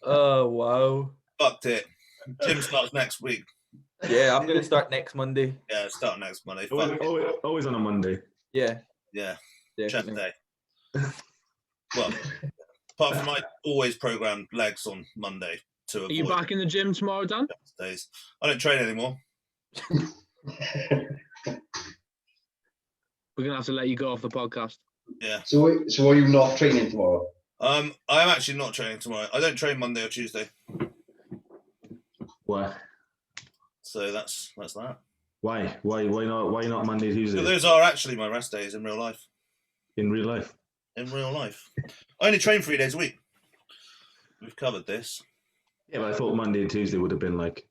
Oh wow. Fucked it. Gym starts next week. Yeah, I'm gonna start next Monday. Yeah, start next Monday. Fuck it. Always on a Monday. Yeah. Yeah. Check Definitely. day. Well, apart from I always programmed legs on Monday to avoid Are you back in the gym tomorrow, Dan? days. I don't train anymore. We're gonna have to let you go off the podcast. Yeah. So are you not training tomorrow? I am actually not training tomorrow. I don't train Monday or Tuesday. Why? So that's that. Why not Monday, Tuesday? So those are actually my rest days in real life. In real life? In real life. I only train 3 days a week. We've covered this. Yeah, but I thought Monday and Tuesday would have been like.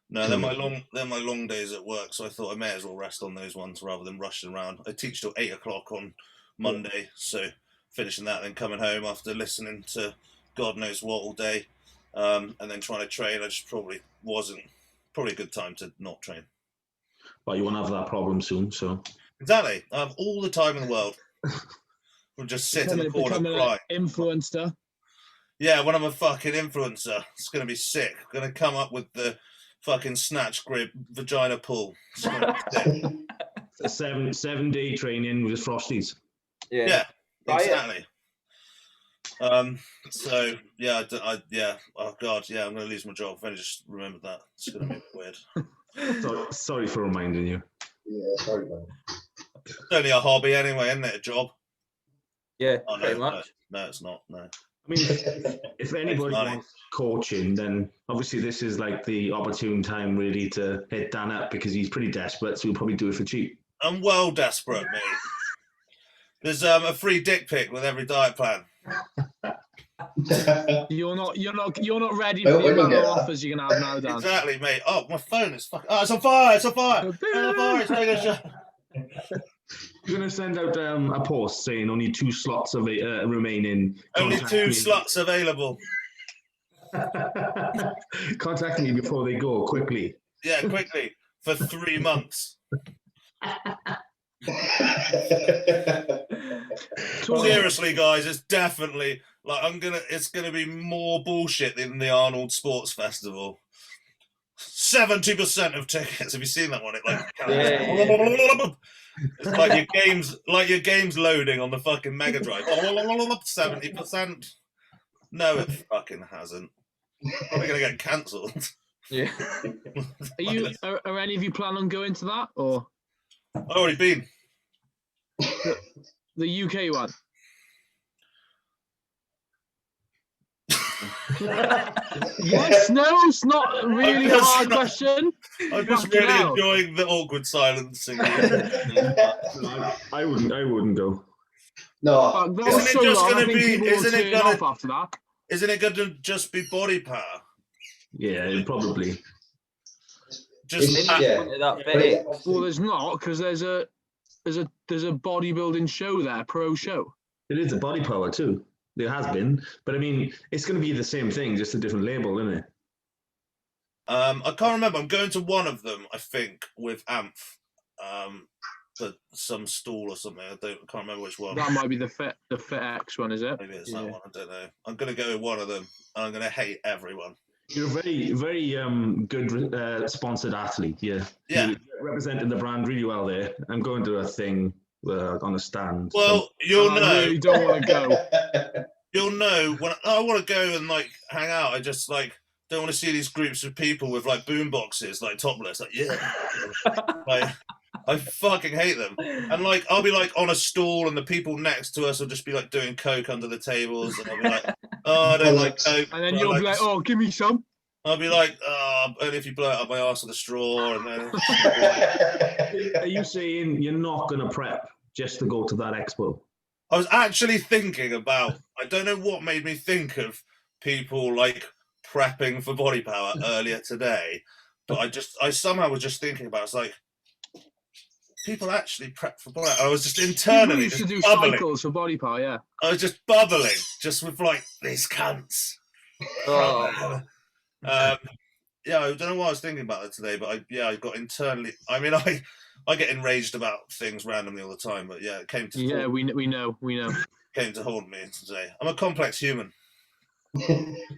No, they're my long days at work, so I thought I may as well rest on those ones rather than rushing around. I teach till 8 o'clock on Monday, so finishing that, then coming home after listening to God knows what all day, and then trying to train. I just probably a good time to not train. Well, you won't have that problem soon, so. Exactly. I have all the time in the world. We'll just sit in the corner and cry. Influencer. Yeah, when I'm a fucking influencer, it's going to be sick. I'm going to come up with the fucking snatch grip vagina pull. It's gonna be sick. A 7-day training with Frosties. Yeah, exactly. So yeah, oh god, yeah, I'm going to lose my job. I've only just remembered that. It's going to be weird. Sorry for reminding you. Yeah, sorry, man. It's only a hobby anyway, isn't it? A job? Yeah, Oh, pretty much. No, it's not. No. I mean, if anybody wants coaching, then obviously this is like the opportune time really to hit Dan up because he's pretty desperate, so he'll probably do it for cheap. I'm well desperate, mate. There's a free dick pic with every diet plan. You're not ready for the amount of offers you're gonna have now, Dan. Exactly, mate. Oh, my phone is fucking. Oh, it's on fire! It's on fire! It's on fire! It's taking a shot. You're going to send out a post saying only 2 slots of remaining. Only Contact 2 me. slots available. Contact me before they go, quickly. Yeah, quickly. For 3 months. Seriously, guys, it's definitely like it's gonna be more bullshit than the Arnold Sports Festival. 70% of tickets. Have you seen that one? It like it's like your game's loading on the fucking Mega Drive. 70%. No, it fucking hasn't. Probably gonna get cancelled. Yeah. Are any of you planning on going to that or I've already been. the UK one? Yes, no, it's not really a hard question. I'm just really enjoying the awkward silencing. I wouldn't go. No. Isn't it just going to be? Isn't it going to just be body power? Yeah, probably. Just Well, there's not because there's a bodybuilding show there, pro show. It is a body power too. There has been, but I mean, it's going to be the same thing, just a different label, isn't it? I can't remember. I'm going to one of them, I think, with Amph, for some stall or something. I can't remember which one. That might be the Fit X one, is it? Maybe it's that one. I don't know. I'm going to go with one of them, and I'm going to hate everyone. You're a very, very good sponsored athlete. Yeah. You're representing the brand really well there. I'm going to a thing on a stand. Well, you'll know. I really don't want to go. You'll know when I want to go and like hang out. I just like don't want to see these groups of people with like boom boxes, like topless. Like like I fucking hate them. And like I'll be like on a stall, and the people next to us will just be like doing coke under the tables, and I'll be like, oh, I don't like coke. And then you'll be like, oh, give me some. I'll be like, only if you blow it up my arse with a straw. And then Are you saying you're not going to prep just to go to that expo? I was actually thinking about, I don't know what made me think of people like prepping for body power earlier today, but I somehow was just thinking about, it's like, people actually prep for body. I was just internally used to do just bubbling. cycles for body power, yeah. I was just bubbling, just with like these cunts. Oh. Yeah, I don't know what I was thinking about that today, but I got internally. I mean, I get enraged about things randomly all the time, but yeah, it came to Yeah, we know. came to haunt me today. I'm a complex human.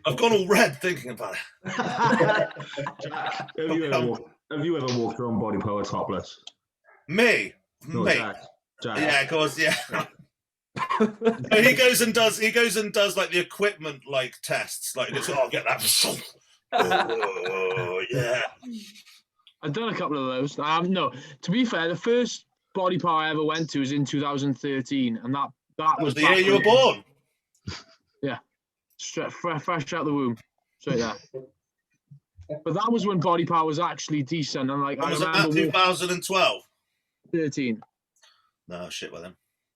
I've gone all red thinking about it. Jack, have you ever walked around body power topless? Me, No, mate. Jack. Yeah, of course, yeah. he goes and does like the equipment like tests, like just, I'll get that. Oh, yeah. I've done a couple of those. No, to be fair, the first body power I ever went to was in 2013, and that was the year you were born. Yeah, fresh out the womb, straight there. But that was when body power was actually decent, and like I I remember remember 2012. 13. No shit with him.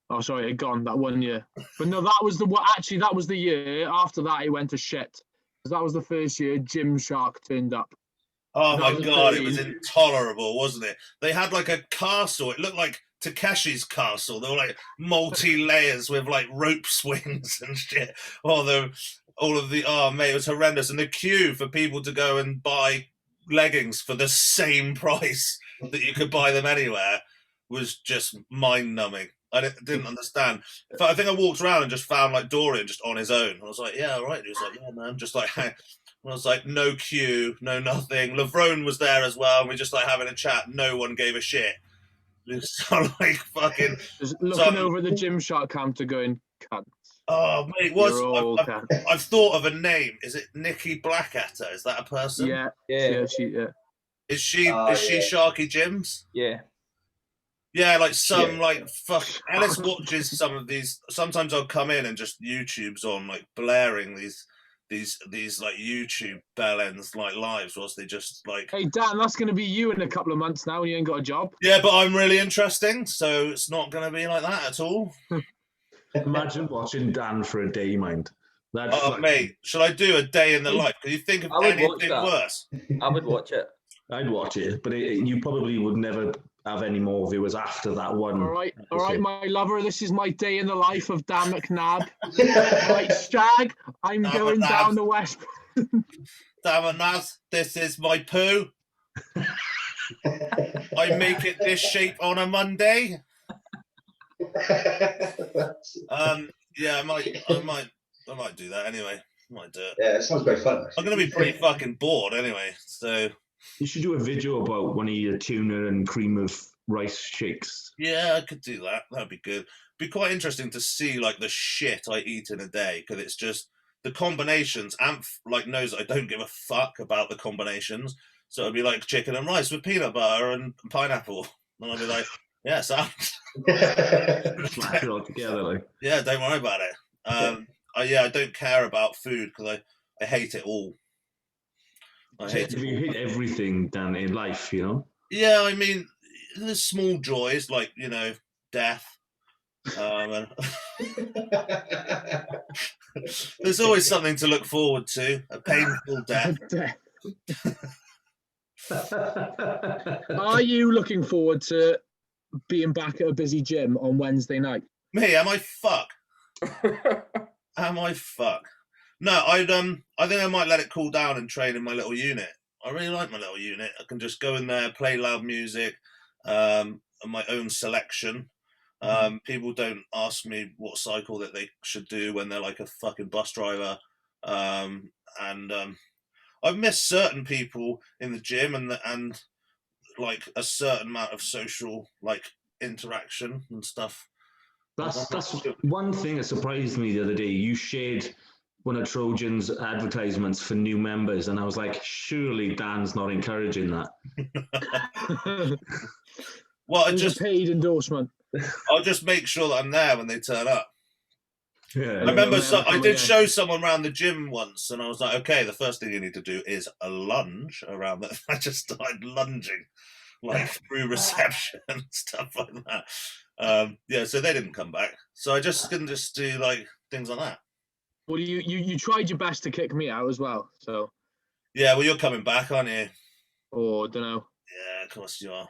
Oh, sorry, it gone that 1 year. But no, that was that was the year after that it went to shit. Because that was the first year Gymshark turned up. Oh my god, it 2013. was intolerable, wasn't it? They had like a castle. It looked like Takeshi's castle. There were like multi-layers with like rope swings and shit. Oh, mate, it was horrendous. And the queue for people to go and buy leggings for the same price that you could buy them anywhere was just mind-numbing. I didn't understand. I think I walked around and just found like Dorian just on his own. I was like, yeah, all right. He was like, yeah, man. Just like, I was like, no queue, no nothing. Lavrone was there as well. And we just like having a chat. No one gave a shit. Just like fucking. Just looking over at the Gymshark counter going, cunt. Oh, mate, I've thought of a name. Is it Nikki Blackadder? Is that a person? Yeah. Is she Sharky Gyms? Yeah. Yeah, like like fuck. Alice watches some of these. Sometimes I'll come in and just YouTube's on, like blaring these like YouTube bellends like lives, whilst they just like. Hey Dan, that's going to be you in a couple of months now when you ain't got a job. Yeah, but I'm really interesting, so it's not going to be like that at all. Imagine watching Dan for a day, mind. Mate, should I do a day in the life? Can you think of anything worse? I would watch it. I'd watch it, but you probably would never have any more viewers after that one. All right, my lover. This is my day in the life of Dan McNabb. Right, Stag, I'm going down the west. Dan McNabb, this is my poo. I make it this shape on a Monday. Yeah, I might do that anyway. I might do it. Yeah, it sounds very fun. Actually. I'm gonna be pretty fucking bored anyway, so. You should do a video about one of your tuna and cream of rice shakes. Yeah, I could do that. That'd be good. Be quite interesting to see like the shit I eat in a day, because it's just the combinations. Amp like knows I don't give a fuck about the combinations, so it'd be like chicken and rice with peanut butter and pineapple, and I'd be like, yeah, sound. Smash it all together, like. Yeah, don't worry about it. I don't care about food because I hate it all. I hate it. You hate everything, Dan, in life, you know? Yeah, I mean, there's small joys like, death. There's always something to look forward to, a painful death. Are you looking forward to being back at a busy gym on Wednesday night? Me, am I fuck? Am I fuck? No, I think I might let it cool down and train in my little unit. I really like my little unit. I can just go in there, play loud music, and my own selection. People don't ask me what cycle that they should do when they're like a fucking bus driver. I've missed certain people in the gym and like a certain amount of social like interaction and stuff. That's one thing that surprised me the other day. You shared one of Trojan's advertisements for new members, and I was like, surely Dan's not encouraging that. Well, It was a paid endorsement. I'll just make sure that I'm there when they turn up. Yeah. I remember I did show someone around the gym once, and I was like, okay, the first thing you need to do is a lunge around that. I just started lunging, like through reception and stuff like that. Yeah, so they didn't come back. So I just couldn't just do like things like that. Well, you tried your best to kick me out as well, so. Yeah, well, you're coming back, aren't you? Oh, I don't know. Yeah, of course you are.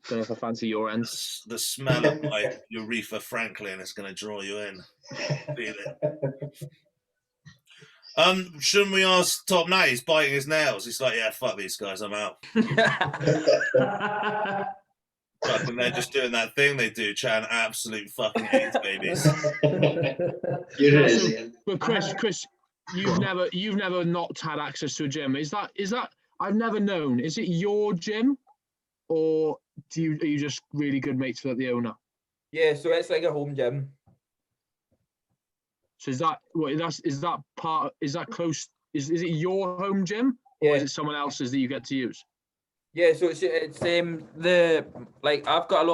Don't know if I fancy your end. The smell of like Urethra Franklin is going to draw you in. Feel it. Shouldn't we ask Top Nat? He's biting his nails. He's like, yeah, fuck these guys, I'm out. Fucking, they're just doing that thing they do, chatting absolute fucking AIDS babies. But Chris, you've never not had access to a gym. Is that? I've never known. Is it your gym, or are you just really good mates with the owner? Yeah, so it's like a home gym. So is that close? Is it your home gym, or is it someone else's that you get to use? Yeah, so it's the like I've got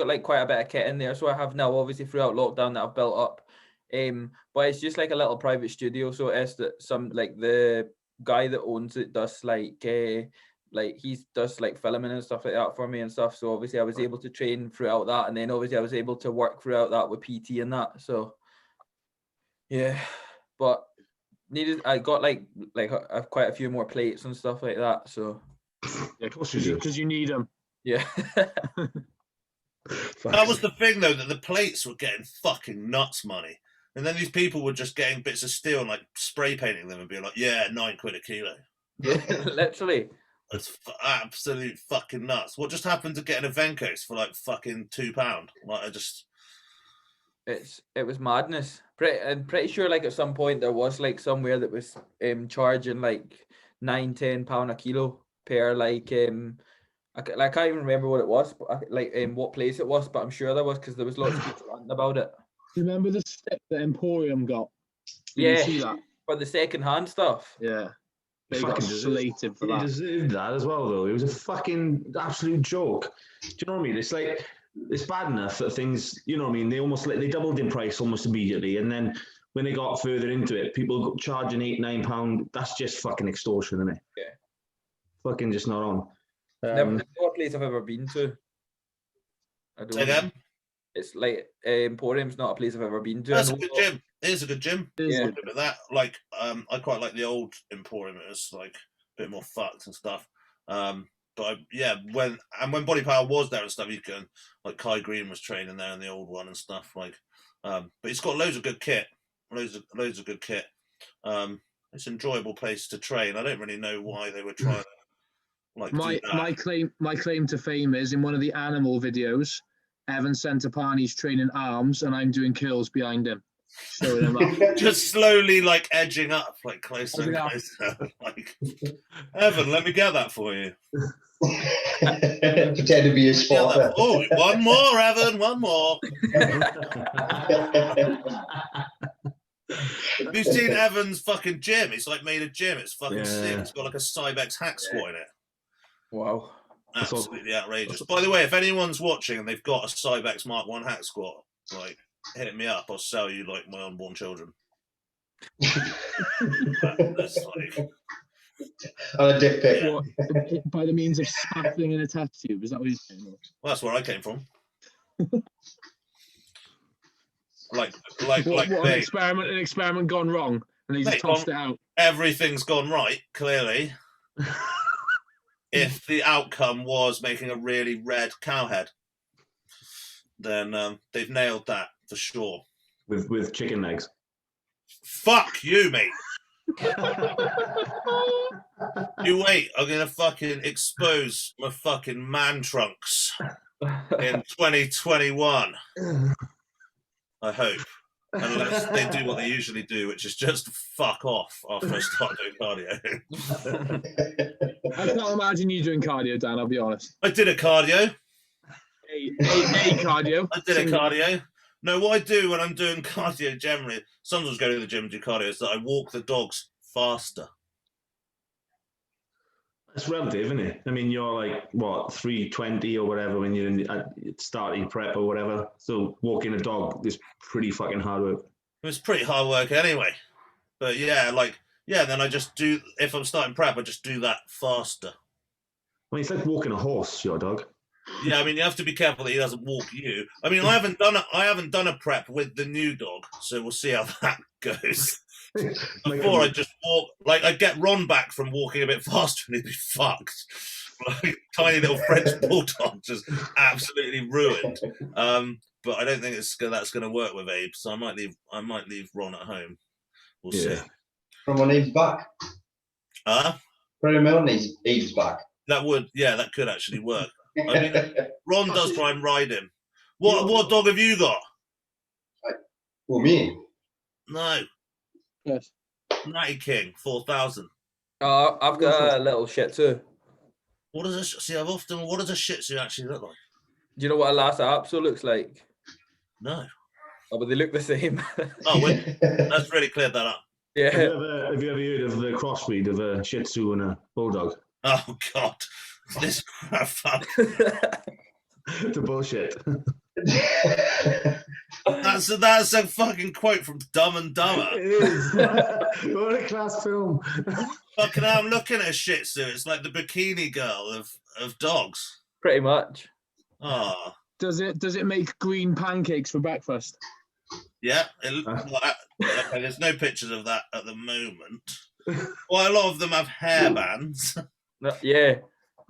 like quite a bit of kit in there, so I have now obviously throughout lockdown that I've built up. But it's just like a little private studio, so it's that some like the guy that owns it does like he does like filming and stuff like that for me and stuff. So obviously I was able to train throughout that, and then obviously I was able to work throughout that with PT and that. So yeah, but I got like I have quite a few more plates and stuff like that. So yeah, of course you do, because you need them. Yeah. That was the thing though, that the plates were getting fucking nuts money. And then these people were just getting bits of steel and like spray painting them and being like, yeah, £9 a kilo. Yeah, literally. It's absolute fucking nuts. What just happened to getting a Venkos for like fucking £2? Like it was madness. I'm pretty sure like at some point there was like somewhere that was charging like £9-10 a kilo per like I can't even remember what it was, but what place it was, but I'm sure there was, because there was lots of people ranting about it. Remember the stick that Emporium got? Did you see that? For the second-hand stuff. Yeah. They got slated for that. He deserved that as well, though. It was a fucking absolute joke. Do you know what I mean? It's like, it's bad enough that things, you know what I mean, they doubled in price almost immediately, and then when they got further into it, people charging £8-9, that's just fucking extortion, isn't it? Yeah. Fucking just not on. Never a place I've ever been to. again? It's like Emporium's not a place I've ever been to. That's a good gym. It is a good gym. Yeah. That, like, I quite like the old Emporium. It was like a bit more fucked and stuff. But when Body Power was there and stuff, you can, like, Kai Green was training there in the old one and stuff. Like, but it's got loads of good kit. Loads of good kit. It's an enjoyable place to train. I don't really know why they were trying to, like, my claim to fame is, in one of the animal videos, Evan Centopani's training arms and I'm doing curls behind him, showing him up. Just slowly, like, edging up, like, closer and closer. Like, Evan, let me get that for you. Pretend to be a spotter. Oh, one more, Evan, one more. Have you seen Evan's fucking gym? It's like made a gym. It's fucking sick. It's got like a Cybex hack squat in it. Wow. Absolutely outrageous. By the way, if anyone's watching and they've got a Cybex Mark 1 hack squat, like, hit me up. I'll sell you like my unborn children. That's like... On a dick pic. What, by the means of spaffing in a test tube, is that what you're saying? Well, that's where I came from. Like an experiment gone wrong, and he's tossed it out. Everything's gone right, clearly. If the outcome was making a really red cow head, then they've nailed that for sure. With chicken legs. Fuck you, mate. You wait, I'm gonna fucking expose my fucking man trunks in 2021. I hope. Unless they do what they usually do, which is just fuck off after I start doing cardio. I can't imagine you doing cardio, Dan, I'll be honest. I did a cardio. A cardio. I did a cardio. No, what I do when I'm doing cardio generally, sometimes go to the gym and do cardio, is that I walk the dogs faster. It's relative, isn't it? I mean, you're like, what, 320 or whatever when you're in starting prep or whatever. So walking a dog is pretty fucking hard work. It was pretty hard work anyway. But then I just do, if I'm starting prep, I just do that faster. I mean, it's like walking a horse, your dog. Yeah, I mean, you have to be careful that he doesn't walk you. I mean, I haven't done a prep with the new dog, so we'll see how that goes. Before I just walk, like, I get Ron back from walking a bit faster and he'd be fucked. like tiny little French bulldog, just absolutely ruined. But I don't think that's going to work with Abe, so I might leave Ron at home. We'll see. From when Abe's back. Put him on Abe's back. That could actually work. I mean, Ron does try and ride him. What dog have you got? Well, me. No. Yes. Natty King 4000. I've got a little Shih Tzu. What does a Shih Tzu actually look like? Do you know what a Lhasa Apso looks like? No. Oh, but they look the same. Oh, wait. That's really cleared that up. Yeah. Have you ever heard of the crossbreed of a Shih Tzu and a bulldog? Oh God, this fuck. The bullshit. That's a fucking quote from Dumb and Dumber. It is. What a class film. Fucking hell, I'm looking at a Shih Tzu. It's like the bikini girl of dogs. Pretty much. Oh. Does it make green pancakes for breakfast? Yeah. There's no pictures of that at the moment. Well, a lot of them have hairbands. No, yeah.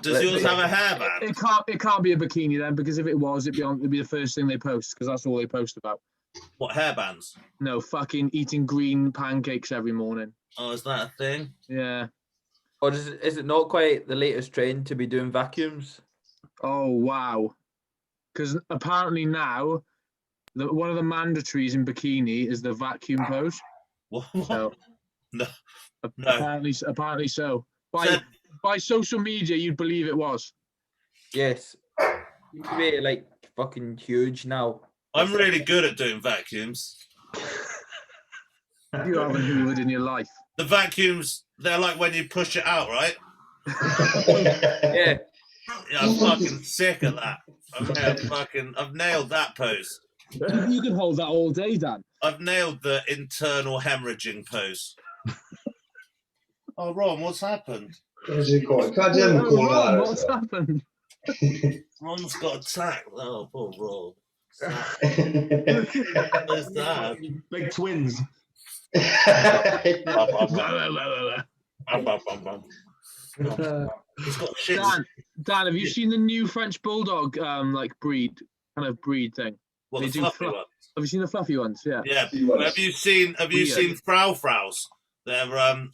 Does yours have a hairband? It can't be a bikini then, because if it was, it'd be the first thing they post, because that's all they post about. What, hairbands? No, fucking eating green pancakes every morning. Oh, is that a thing? Yeah. Or is it not quite the latest trend to be doing vacuums? Oh wow. Because apparently now, one of the mandatories in bikini is the vacuum pose. What? So, No. Apparently so. By social media, you'd believe it was. Yes. You can be like fucking huge now. I'm really good at doing vacuums. You haven't hoovered in your life. The vacuums, they're like when you push it out, right? Yeah. Yeah, I'm fucking sick of that. I've nailed that pose. You can hold that all day, Dan. I've nailed the internal hemorrhaging pose. Oh, Ron, what's happened? What's it called? What's happened? Ron's got attacked. Oh, poor Ron. Where's that? Big twins. He's got shit. Dan, have you seen the new French bulldog breed thing? What, the fluffy ones? Have you seen the fluffy ones? Yeah. Yeah. Have you seen Frau-Fraus? They're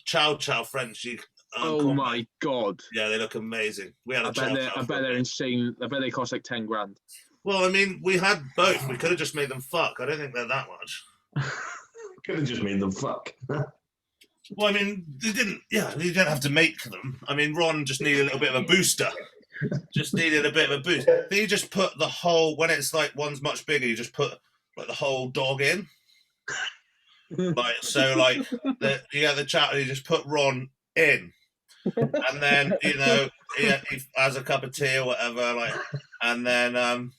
Chow Chow Frenchie. Oh my God. Yeah, they look amazing. We had I bet they're insane. I bet they cost like 10 grand. Well, I mean, we had both. We could have just made them fuck. I don't think they're that much. Could have just made them fuck. Well, I mean, they didn't. Yeah, you didn't have to make them. I mean, Ron just needed a little bit of a booster. Just needed a bit of a boost. Then you just put the whole. When it's like one's much bigger, you just put like the whole dog in. Like so, like the chat. You just put Ron in, and then he has a cup of tea or whatever, like, and then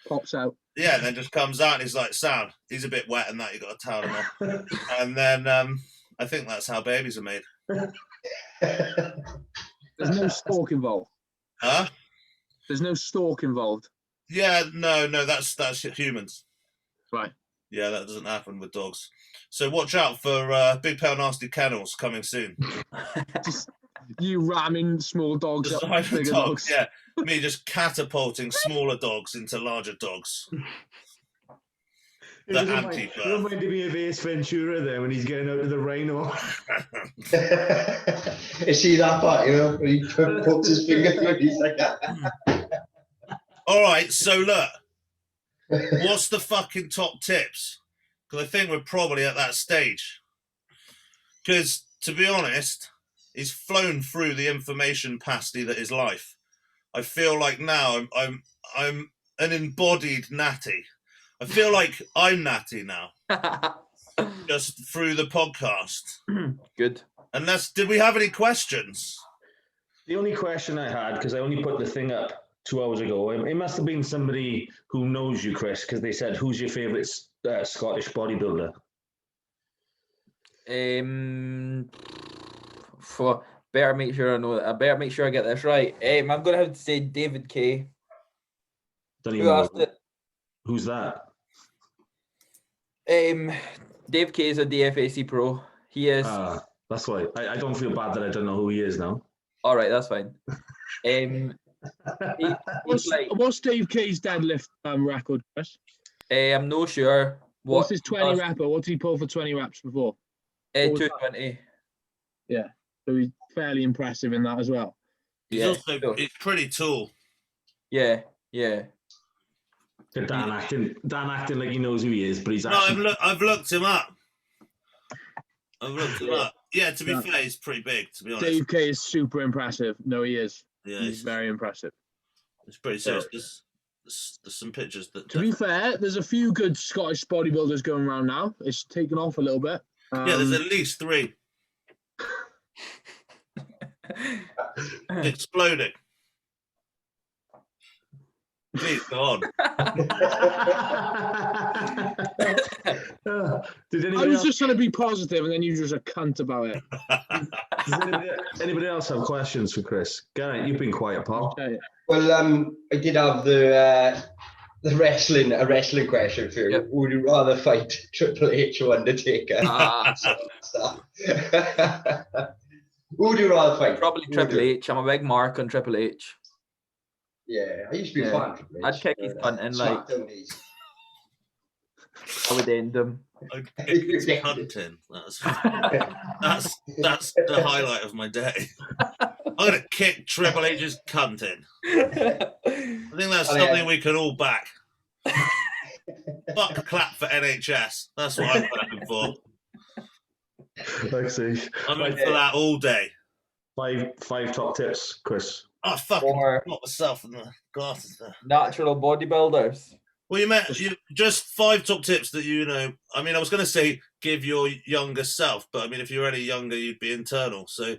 pops out. Yeah, and then just comes out and he's like, "Sound, he's a bit wet and that, you got to towel him off." And then I think that's how babies are made. There's no stalk involved. Huh? There's no stalk involved. Yeah, no, that's humans. Right. Yeah, that doesn't happen with dogs. So watch out for Big Pale Nasty Kennels coming soon. Just you ramming small dogs up bigger dogs. Yeah, me just catapulting smaller dogs into larger dogs. The anti-birth. It reminded me of Ace Ventura there when he's getting out of the rhino. You see that part, when he puts his finger through it, he's like that. All right, so look. What's the fucking top tips? Because I think we're probably at that stage. Because, to be honest, he's flown through the information pasty that is life. I feel like now I'm an embodied natty. I feel like I'm natty now. Just through the podcast. Good. Unless, did we have any questions? The only question I had, because I only put the thing up 2 hours ago, it must have been somebody who knows you, Chris, because they said, "Who's your favourite Scottish bodybuilder?" Better make sure I know that. I better make sure I get this right. I'm gonna have to say David Kay. Who asked it? Who's that? Dave Kay is a DFAC pro. He is. That's why I don't feel bad that I don't know who he is now. All right, that's fine. He- he's like, What's Dave K's deadlift record, Chris? I'm not sure What's his 20 does- rapper? What did he pull for 20 reps before? what was that? 220. Yeah, so he's fairly impressive in that as well. He's Yeah, also sure. he's pretty tall. Yeah. Dan acting like he knows who he is, but he's No, actually. I've looked him up. Yeah, to be Yeah. fair, he's pretty big. To be honest, Dave K is super impressive. No, he is. yeah, He's very impressive. it's pretty serious. There's some pictures that. To be fair, there's a few good Scottish bodybuilders going around now. It's taken off a little bit. Yeah, there's at least 3 exploding. Please go on. Did I anybody was else, just trying to be positive, and then you just a cunt about it. does anybody else have questions for Chris? Garrett, you've been quiet, pal. Okay. Well, I did have a wrestling question for you. Yep. Would you rather fight Triple H or Undertaker? Stuff. Who would you rather fight? Probably Who would Triple you- H. I'm a big mark on Triple H. Yeah, I used to be a Yeah. fan of Triple H. I'd kick his cunt in, like- SmackDown days. I would end him. I kicked his cunt in. That's the highlight of my day. I'm gonna kick Triple H's cunt in. I think that's Oh, yeah. something we can all back. Fuck clap for NHS. That's what I'm clapping for. Let's see. I'm in for that all day. Five top tips, Chris. Oh, fucking Or got myself in the glasses there. natural bodybuilders. Well, you just 5 top tips that you know. I mean, I was going to say give your younger self, but I mean, if you're any younger, you'd be internal. So,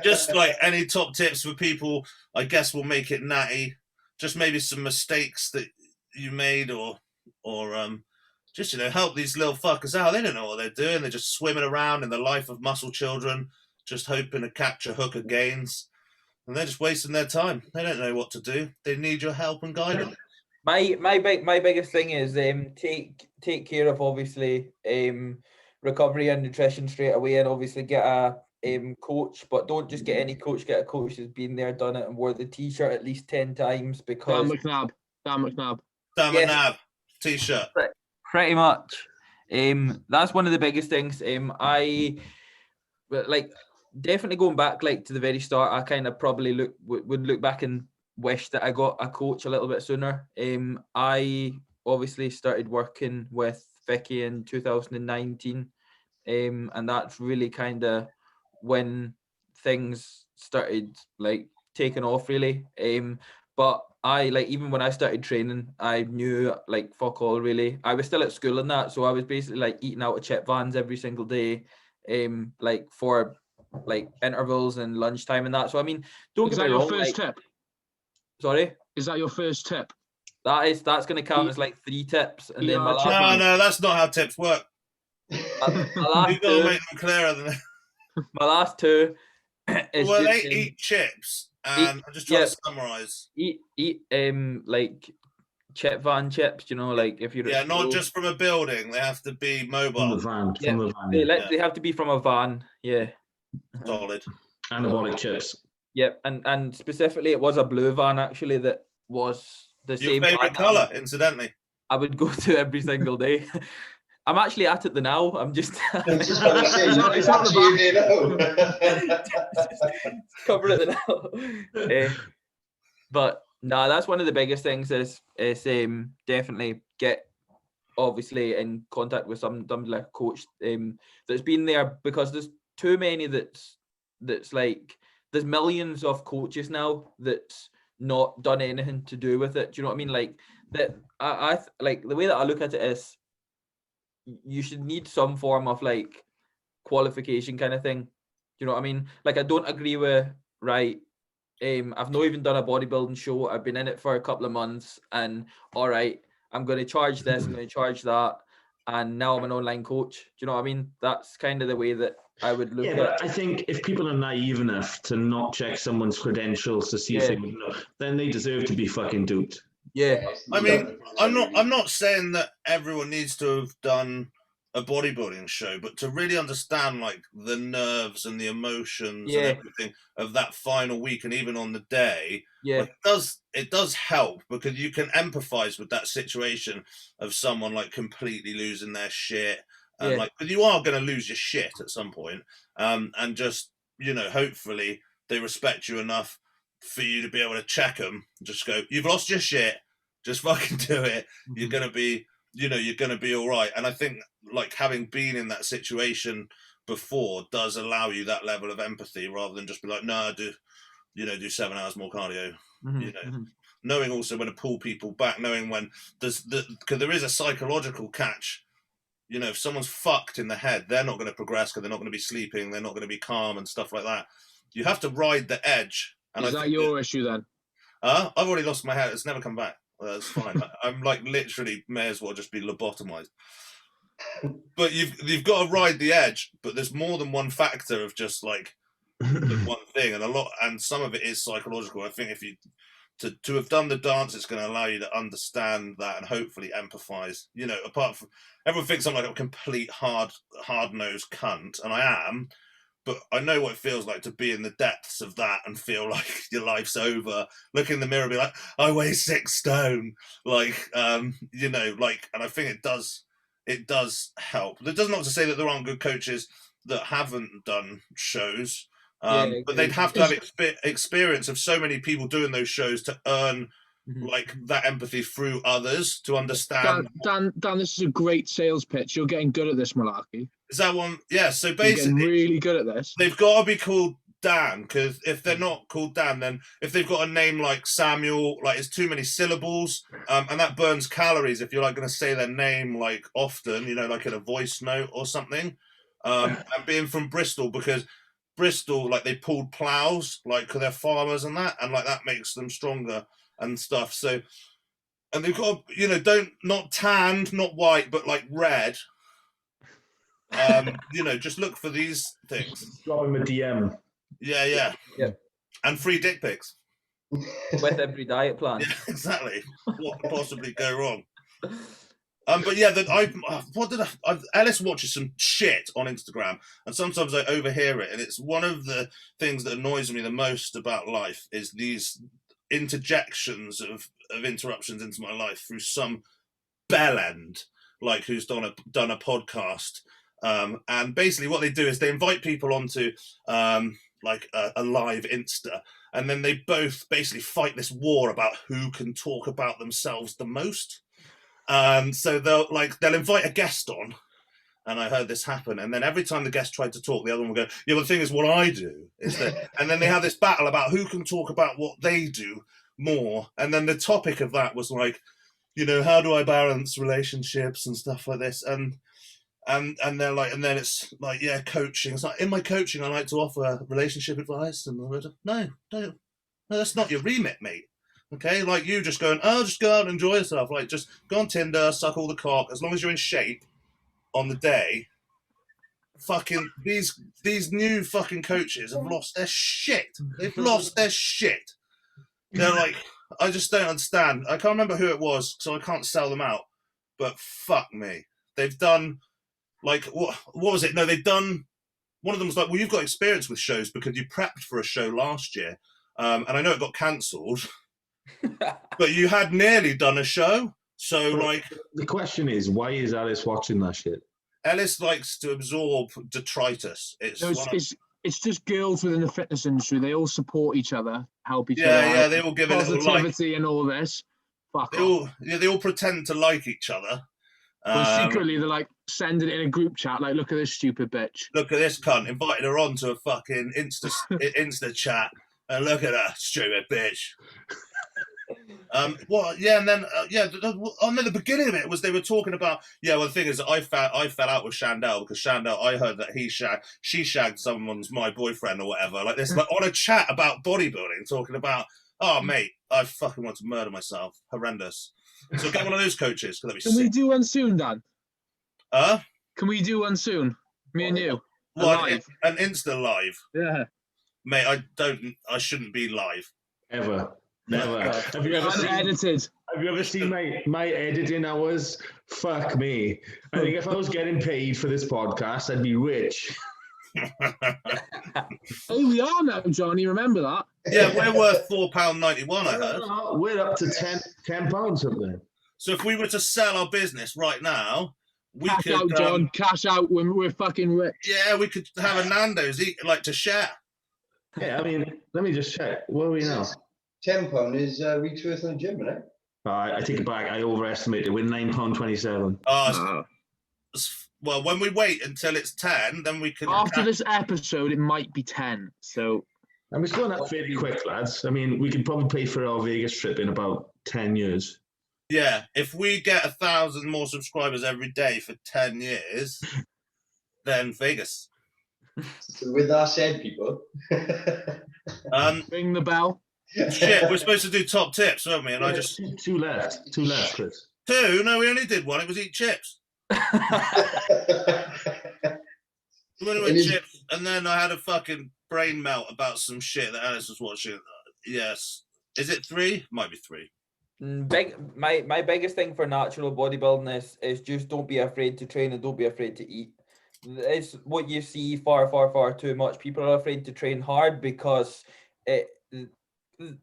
just like any top tips for people, I guess we'll make it natty. Just maybe some mistakes that you made, or just help these little fuckers out. They don't know what they're doing. They're just swimming around in the life of muscle children, just hoping to capture hooker gains. And they're just wasting their time. They don't know what to do. They need your help and guidance. My biggest thing is take care of obviously recovery and nutrition straight away, and obviously get a coach, but don't just get any coach. Get a coach that's been there, done it, and wore the t-shirt at least 10 times. Dan Because McNabb. Damn Yes. it, Nav. T-shirt. pretty much, that's one of the biggest things. Definitely going back to the very start, I kind of probably would look back and wish that I got a coach a little bit sooner. I obviously started working with Vicky in 2019, and that's really kind of when things started taking off really. But I even when I started training, I knew fuck all really. I was still at school and that, so I was basically eating out of chip vans every single day, for intervals and lunchtime and that. So I mean, don't Is get that me your wrong. first tip? Sorry, Is that your first tip? that's going to count as 3 tips, and then my last No, that's not how tips work. my You've last got to two, make them clearer than that. my last two is Well, they just, eat chips, and I'm just trying to summarise. eat chip van chips. If you're at Yeah, not school. just from a building. They have to be From the mobile, van. Yeah, From the van. They have to be from a van. Yeah. solid. Anabolic chips. Yep, and specifically, it was a blue van actually that was the Your same. favourite van colour, incidentally. I would go to every single day. I'm actually at it now. I'm just I was just going to say, It's not the covering it now. But no, that's one of the biggest things is definitely get obviously in contact with some coach that's been there, because there's too many that's there's millions of coaches now that's not done anything to do with it. Do you know what I mean? That I the way that I look at it is you should need some form of qualification kind of thing. Do you know what I mean? I don't agree with I've not even done a bodybuilding show. I've been in it for a couple of months, and all right, I'm going to charge this, I'm going to charge that, and now I'm an online coach. Do you know what I mean? That's kind of the way that I would look Yeah, at but I think if people are naive enough to not check someone's credentials to see if they would know, then they deserve to be fucking duped. Yeah. I mean, I'm not saying that everyone needs to have done a bodybuilding show, but to really understand like the nerves and the emotions and everything of that final week and even on the day, like, it does help because you can empathize with that situation of someone like completely losing their shit. And like, because you are going to lose your shit at some point, and just, you know, hopefully they respect you enough for you to be able to check them. Just go, you've lost your shit. Just fucking do it. You're going to be, you know, you're going to be all right. And I think like having been in that situation before does allow you that level of empathy rather than just be like, no, do 7 hours more cardio, you know, knowing also when to pull people back, knowing when because there is a psychological catch. You know, if someone's fucked in the head, they're not going to progress because they're not going to be sleeping. They're not going to be calm and stuff like that. You have to ride the edge. And is that your issue then? I've already lost my head. It's never come back. Well, that's fine. I'm like literally may as well just be lobotomized. But you've got to ride the edge. But there's more than one factor of just like one thing, and some of it is psychological. I think if you to have done the dance, it's going to allow you to understand that and hopefully empathize. You know, apart from everyone thinks I'm like a complete hard-nosed cunt, and I am, but I know what it feels like to be in the depths of that and feel like your life's over. Look in the mirror and be like, I weigh 6 stone. Like, you know, like, and I think it does help. That does not to say that there aren't good coaches that haven't done shows. But they'd have to have experience of so many people doing those shows to earn like that empathy through others to understand. Dan, this is a great sales pitch. You're getting good at this, Malarkey. Is that one? Yeah. So basically, you're really good at this. They've got to be called Dan, because if they're not called Dan, then if they've got a name like Samuel, like it's too many syllables, and that burns calories if you're like going to say their name like often, you know, like in a voice note or something. And being from Bristol, because Bristol, like they pulled plows, like because they're farmers and that makes them stronger and stuff. So, and they've got, you know, not tanned, not white, but like red. You know, just look for these things. Drop him a DM. Yeah. And free dick pics with every diet plan. Yeah, exactly. What could possibly go wrong? But yeah, Ellis watches some shit on Instagram, and sometimes I overhear it, and it's one of the things that annoys me the most about life is these interjections of interruptions into my life through some bellend, like who's done a podcast, and basically what they do is they invite people onto like a live Insta, and then they both basically fight this war about who can talk about themselves the most. So they'll invite a guest on, and I heard this happen. And then every time the guest tried to talk, the other one would go, yeah, well, the thing is what I do is that, and then they have this battle about who can talk about what they do more. And then the topic of that was like, you know, how do I balance relationships and stuff like this? And they're like, and then it's like, yeah, coaching. It's like, in my coaching, I like to offer relationship advice. And no, that's not your remit, mate. Okay, like you just going, oh, just go out and enjoy yourself. Like, just go on Tinder, suck all the cock. As long as you're in shape on the day. Fucking these new fucking coaches have lost their shit. They've lost their shit. They're like, I just don't understand. I can't remember who it was, so I can't sell them out. But fuck me, they've done like what was it? No, they've done. One of them was like, well, you've got experience with shows because you prepped for a show last year, and I know it got cancelled. But you had nearly done a show, so like the question is, why is Alice watching that shit? Ellis likes to absorb detritus. It's just girls within the fitness industry. They all support each other, help each other. Yeah, they all give positivity and all this. They all pretend to like each other. But secretly, they're like sending it in a group chat. Like, look at this stupid bitch. Look at this cunt. Invited her on to a fucking Insta chat, and look at her stupid bitch. And then the beginning of it was they were talking about, the thing is that I fell out with Chandel because Chandel, I heard that she shagged someone's my boyfriend or whatever, like this, like on a chat about bodybuilding, talking about, oh mate, I fucking want to murder myself, horrendous. So get one of those coaches. Can we do one soon, Dan? Can we do one soon? Me and you. Live. An Insta live. Yeah. Mate, I shouldn't be live. Ever. Never. Have you ever Have you ever seen my editing hours? Fuck me. I think if I was getting paid for this podcast, I'd be rich. Oh, we are now, Johnny. Remember that? Yeah, we're worth £4.91, I heard. We're up to £10 something. So if we were to sell our business right now, we Cash could out, John. Cash out when we're fucking rich. yeah, we could have a Nando's like to share. Yeah, I mean, let me just check. Where are we now? £10 is week's worth in the gym, isn't it? I take it back. I overestimated. We're £9.27. Well, when we wait until it's 10, then we can. After this episode, it might be 10. So, And it's going up fairly quick, lads. I mean, we could probably pay for our Vegas trip in about 10 years. Yeah, if we get 1,000 more subscribers every day for 10 years, then Vegas. So with that said, people. ring the bell. Shit, we're supposed to do top tips, weren't we? And I just two left, Chris. two. No, we only did one. It was eat chips. We only went chips, and then I had a fucking brain melt about some shit that Alice was watching. Yes, is it 3? Might be 3. My biggest thing for natural bodybuilding is just don't be afraid to train and don't be afraid to eat. It's what you see far too much. People are afraid to train hard because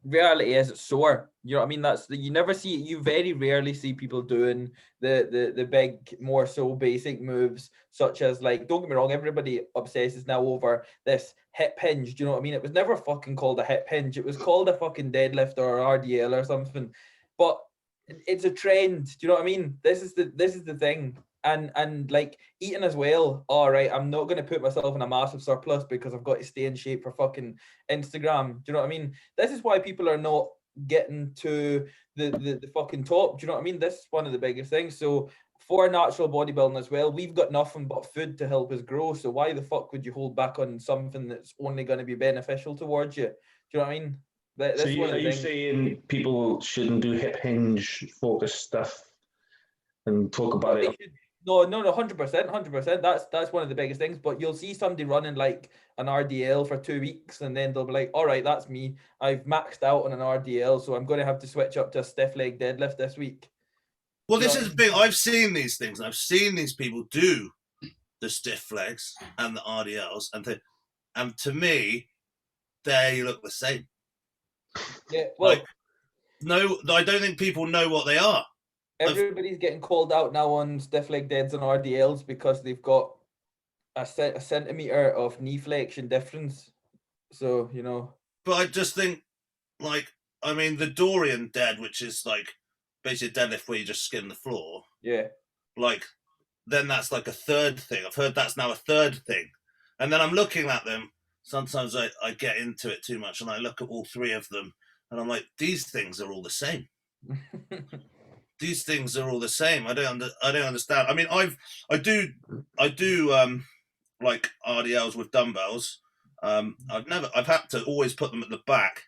reality is it's sore. You know what I mean? You very rarely see people doing the big, more so basic moves, such as, like, don't get me wrong, everybody obsesses now over this hip hinge. Do you know what I mean? It was never fucking called a hip hinge. It was called a fucking deadlift or RDL or something. But it's a trend. Do you know what I mean? This is the thing. And like eating as well. All right, I'm not going to put myself in a massive surplus because I've got to stay in shape for fucking Instagram. Do you know what I mean? This is why people are not getting to the fucking top. Do you know what I mean? This is one of the biggest things. So for natural bodybuilding as well, we've got nothing but food to help us grow. So why the fuck would you hold back on something that's only going to be beneficial towards you? Do you know what I mean? So are you saying people shouldn't do hip hinge focus stuff and talk about it? No, 100%. That's one of the biggest things. But you'll see somebody running like an RDL for 2 weeks, and then they'll be like, all right, that's me. I've maxed out on an RDL, so I'm going to have to switch up to a stiff leg deadlift this week. Well, this is big. I've seen these things. I've seen these people do the stiff legs and the RDLs, and to me, they look the same. Yeah, well, like, no, I don't think people know what they are. Everybody's getting called out now on stiff leg deads and RDLs because they've got a centimeter of knee flexion difference. So, you know. But I just think, like, I mean, the Dorian dead, which is like basically a deadlift where you just skin the floor. Yeah. Like, then that's like a third thing. I've heard that's now a third thing. And then I'm looking at them. Sometimes I get into it too much and I look at all 3 of them and I'm like, these things are all the same. These things are all the same. I don't understand. I mean, I do like RDLs with dumbbells. I've had to always put them at the back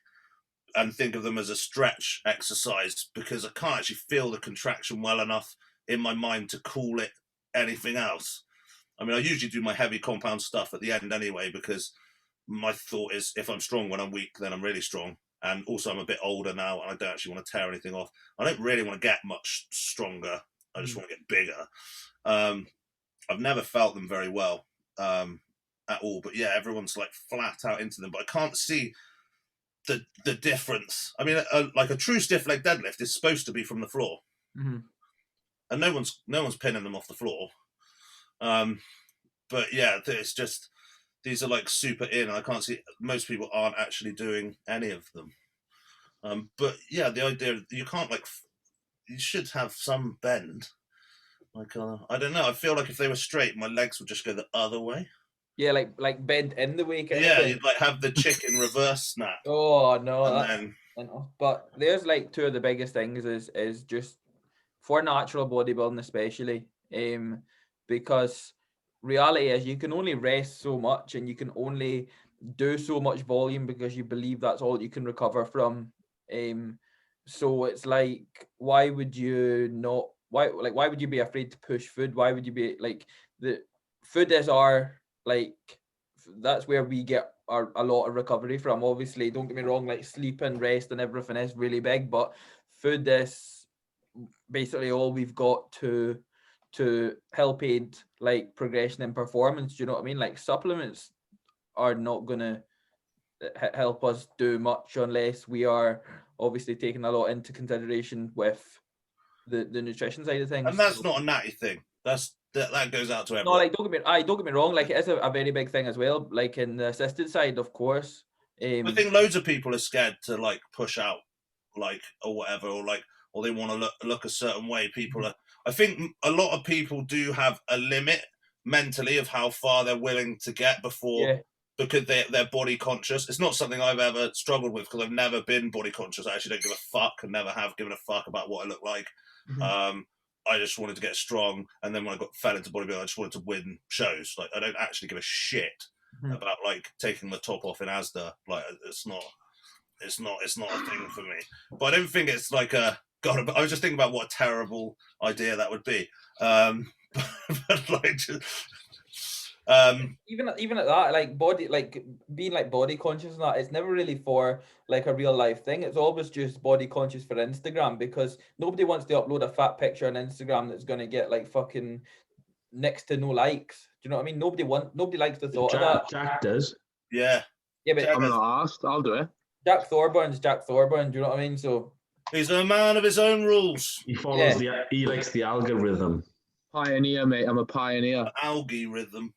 and think of them as a stretch exercise because I can't actually feel the contraction well enough in my mind to call it anything else. I mean, I usually do my heavy compound stuff at the end anyway because my thought is if I'm strong when I'm weak, then I'm really strong. And also I'm a bit older now and I don't actually want to tear anything off. I don't really want to get much stronger. I just want to get bigger. I've never felt them very well at all. But yeah, everyone's like flat out into them. But I can't see the difference. I mean, like a true stiff leg deadlift is supposed to be from the floor. Mm-hmm. And no one's pinning them off the floor. But yeah, it's just... These are like super in. I can't see most people aren't actually doing any of them. But yeah, the idea you can't you should have some bend. Like I don't know. I feel like if they were straight, my legs would just go the other way. Yeah, like bend in the way. Yeah, you'd like have the chicken reverse snap. Oh no, but there's like 2 of the biggest things is just for natural bodybuilding especially, because reality is you can only rest so much and you can only do so much volume because you believe that's all you can recover from. So it's like, why would you be afraid to push food? Why would you be like, the food is that's where we get a lot of recovery from. Obviously, don't get me wrong, like sleep and rest and everything is really big, but food is basically all we've got to help aid like progression and performance. Do you know what I mean? Like supplements are not gonna help us do much unless we are obviously taking a lot into consideration with the nutrition side of things. And that's not a natty thing. That goes out to everyone. No, like don't get me wrong. Like it is a very big thing as well. Like in the assisted side, of course. I think loads of people are scared to like push out, like or whatever, or they want to look a certain way. People are. I think a lot of people do have a limit mentally of how far they're willing to get before, because they're body conscious. It's not something I've ever struggled with because I've never been body conscious. I actually don't give a fuck and never have given a fuck about what I look like. Mm-hmm. I just wanted to get strong, and then when I fell into bodybuilding, I just wanted to win shows. Like I don't actually give a shit about like taking the top off in ASDA. Like it's not a thing for me. But I don't think it's like a God. I was just thinking about what a terrible idea that would be. But like, even at that, like being like body conscious and that, it's never really for like a real life thing. It's always just body conscious for Instagram, because nobody wants to upload a fat picture on Instagram that's going to get like fucking next to no likes. Do you know what I mean? Nobody likes the thought of that. Jack does. Yeah, but I'm not asked. I'll do it. Jack Thorburn. Do you know what I mean? So he's a man of his own rules. He follows he likes the algorithm. Pioneer, mate. I'm a pioneer. Algae rhythm.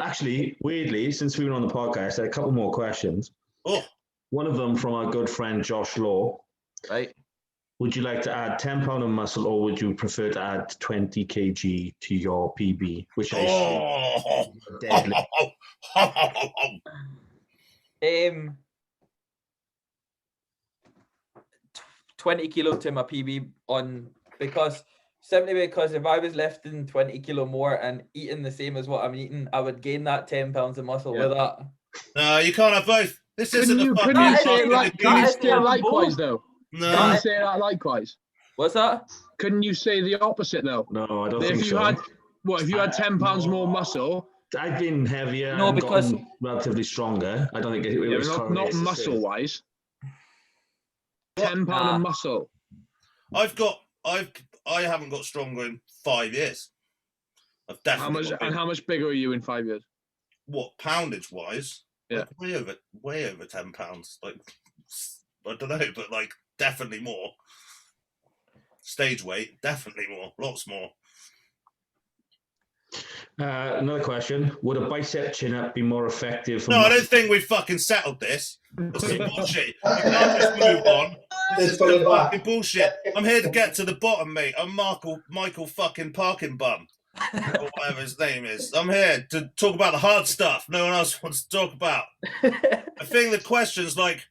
Actually, weirdly, since we were on the podcast, I had a couple more questions. Oh, one of them from our good friend Josh Law. Right. Would you like to add 10 pounds of muscle, or would you prefer to add 20 kg to your PB? Which I deadly. 20 kilo to my PB because if I was lifting 20 kilo more and eating the same as what I'm eating, I would gain that 10 pounds of muscle with that. No, you can't have both. This isn't a fucking. Can you say it likewise though? No. Can you say that likewise? What's that? Couldn't you say the opposite though? No, I don't think so. If you had 10 pounds more muscle? I've been heavier. No, because relatively stronger. I don't think it was not muscle wise. 10 pound of muscle. I haven't got stronger in 5 years. I've definitely. How much bigger are you in 5 years? What, poundage wise? Yeah, like way over 10 pounds. Like I don't know, but like definitely more. Stage weight, definitely more. Lots more. Another question: would a bicep chin up be more effective? No, I don't think we've fucking settled this. This is bullshit. You can't just move on. This is fucking bullshit. I'm here to get to the bottom, mate. I'm Michael fucking Parkin Bum, or whatever his name is. I'm here to talk about the hard stuff no one else wants to talk about. I think the question's like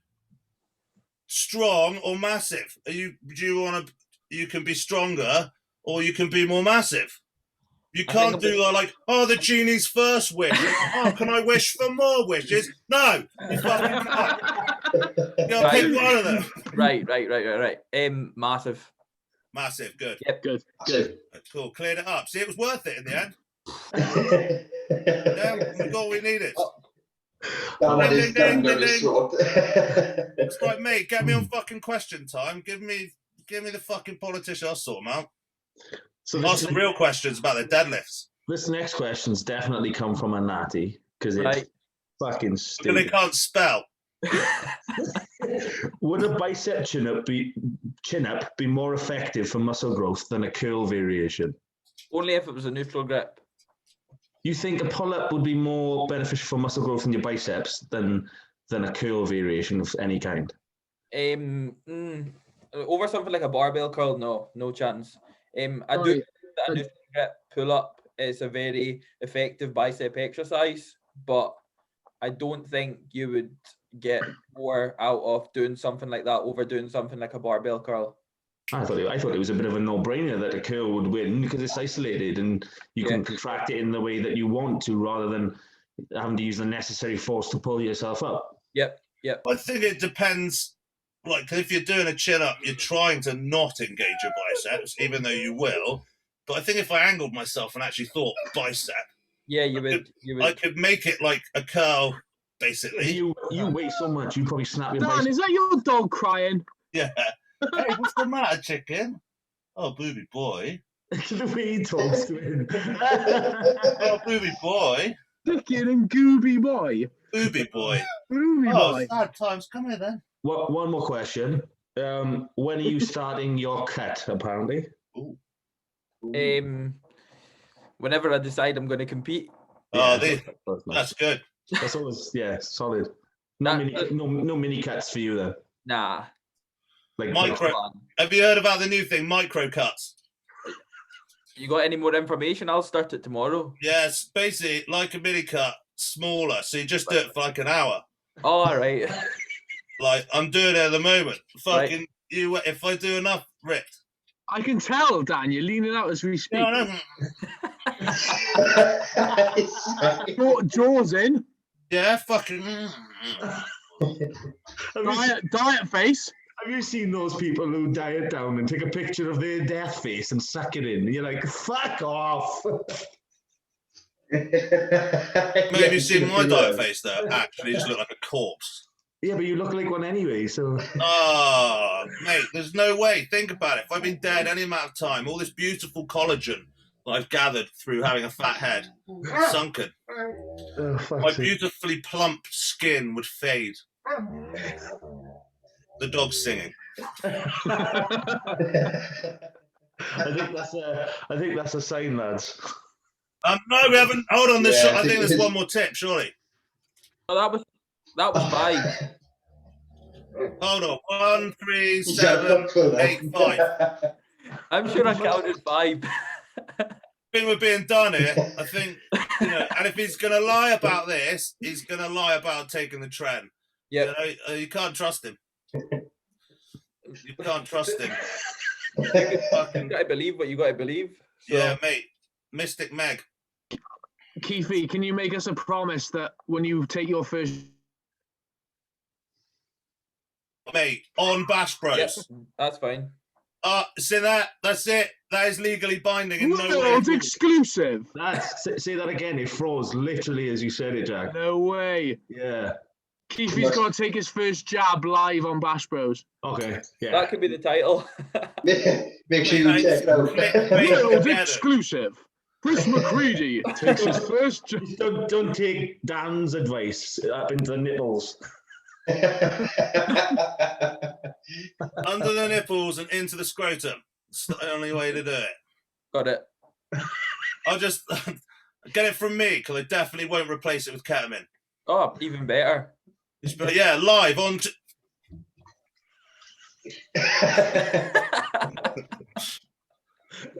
strong or massive. You can be stronger or you can be more massive. You can't do the genie's first wish. Oh, can I wish for more wishes? No, you fucking can't. You gotta pick one of them. Right. Massive. Massive, good. Yep, good. Cool, cleared it up. See, it was worth it in the end. Yeah, we got what we needed. It's like, mate, get me on fucking question time. Give me the fucking politician. I'll sort them out. So ask some real questions about their deadlifts. This next question's definitely come from a natty because it's fucking stupid. They can't spell. Would a bicep chin up be more effective for muscle growth than a curl variation? Only if it was a neutral grip. You think a pull-up would be more beneficial for muscle growth in your biceps than a curl variation of any kind? Over something like a barbell curl, no chance. I do think that a neutral grip pull-up is a very effective bicep exercise, but I don't think you would get more out of doing something like that over doing something like a barbell curl. I thought it was a bit of a no-brainer that a curl would win because it's isolated and you can contract it in the way that you want to rather than having to use the necessary force to pull yourself up. Yep. I think it depends. Like, if you're doing a chin-up, you're trying to not engage your biceps, even though you will. But I think if I angled myself and actually thought bicep, you would. I could make it like a curl, basically. You weigh so much, you probably snap your Dan, bicep. is that your dog crying? Yeah. Hey, what's the matter, chicken? Oh, booby boy. The way he talks to him. Oh, booby boy. Chicken and Gooby Boy. Booby boy. Booby Oh, Boy. sad times. Come here then. One more question. When are you starting your cut, apparently? Ooh. Whenever I decide I'm going to compete. Oh, Yeah, that's good. that's always, yeah, solid. No mini cuts for you then. Nah. Like Have you heard about the new thing, micro cuts? You got any more information? I'll start it tomorrow. Yeah, it's basically like a mini cut, smaller. So you just do it for like an hour. Oh, all right. Like I'm doing it at the moment. Fucking Right. you. If I do enough, ripped. I can tell, Dan, you're leaning out as we speak. No. Jaws in. Yeah, fucking. Diet face. Have you seen those people who diet down and take a picture of their death face and suck it in? You're like, fuck off. Maybe you've seen my diet face though. Actually, just look like a corpse. Yeah, but you look like one anyway, so. Oh, mate, there's no way. Think about it. If I've been dead any amount of time, all this beautiful collagen that I've gathered through having a fat head, sunken, Oh, fuck my it. beautifully plump skin would fade. The dog's singing. I think that's a sign, lads. No, we haven't. Hold on. This. Yeah, I think there's one more tip. Surely. Oh, that was 5. Hold on. 1, 3, 7, 8, 5. I'm sure I counted 5. I think we're being done here. I think, and if he's going to lie about this, he's going to lie about taking the trend. Yeah. You can't trust him. You can't trust him. You gotta believe what you gotta believe. So. Yeah, mate. Mystic Meg. Keithy, can you make us a promise that when you take your first... Mate, on Bash Bros. Yep, that's fine. See that? That's it. That is legally binding in no way. World exclusive. Say that again. It froze literally as you said it, Jack. No way. Yeah. Keithy's got to take his first jab live on Bash Bros. Okay. Yeah. That could be the title. Make sure you check it out. World exclusive. Chris McCreadie takes his first jab. Just don't take Dan's advice up into the nipples. Under the nipples and into the scrotum. It's the only way to do it. Got it. I'll just get it from me because I definitely won't replace it with ketamine. Oh, even better. But yeah, live on.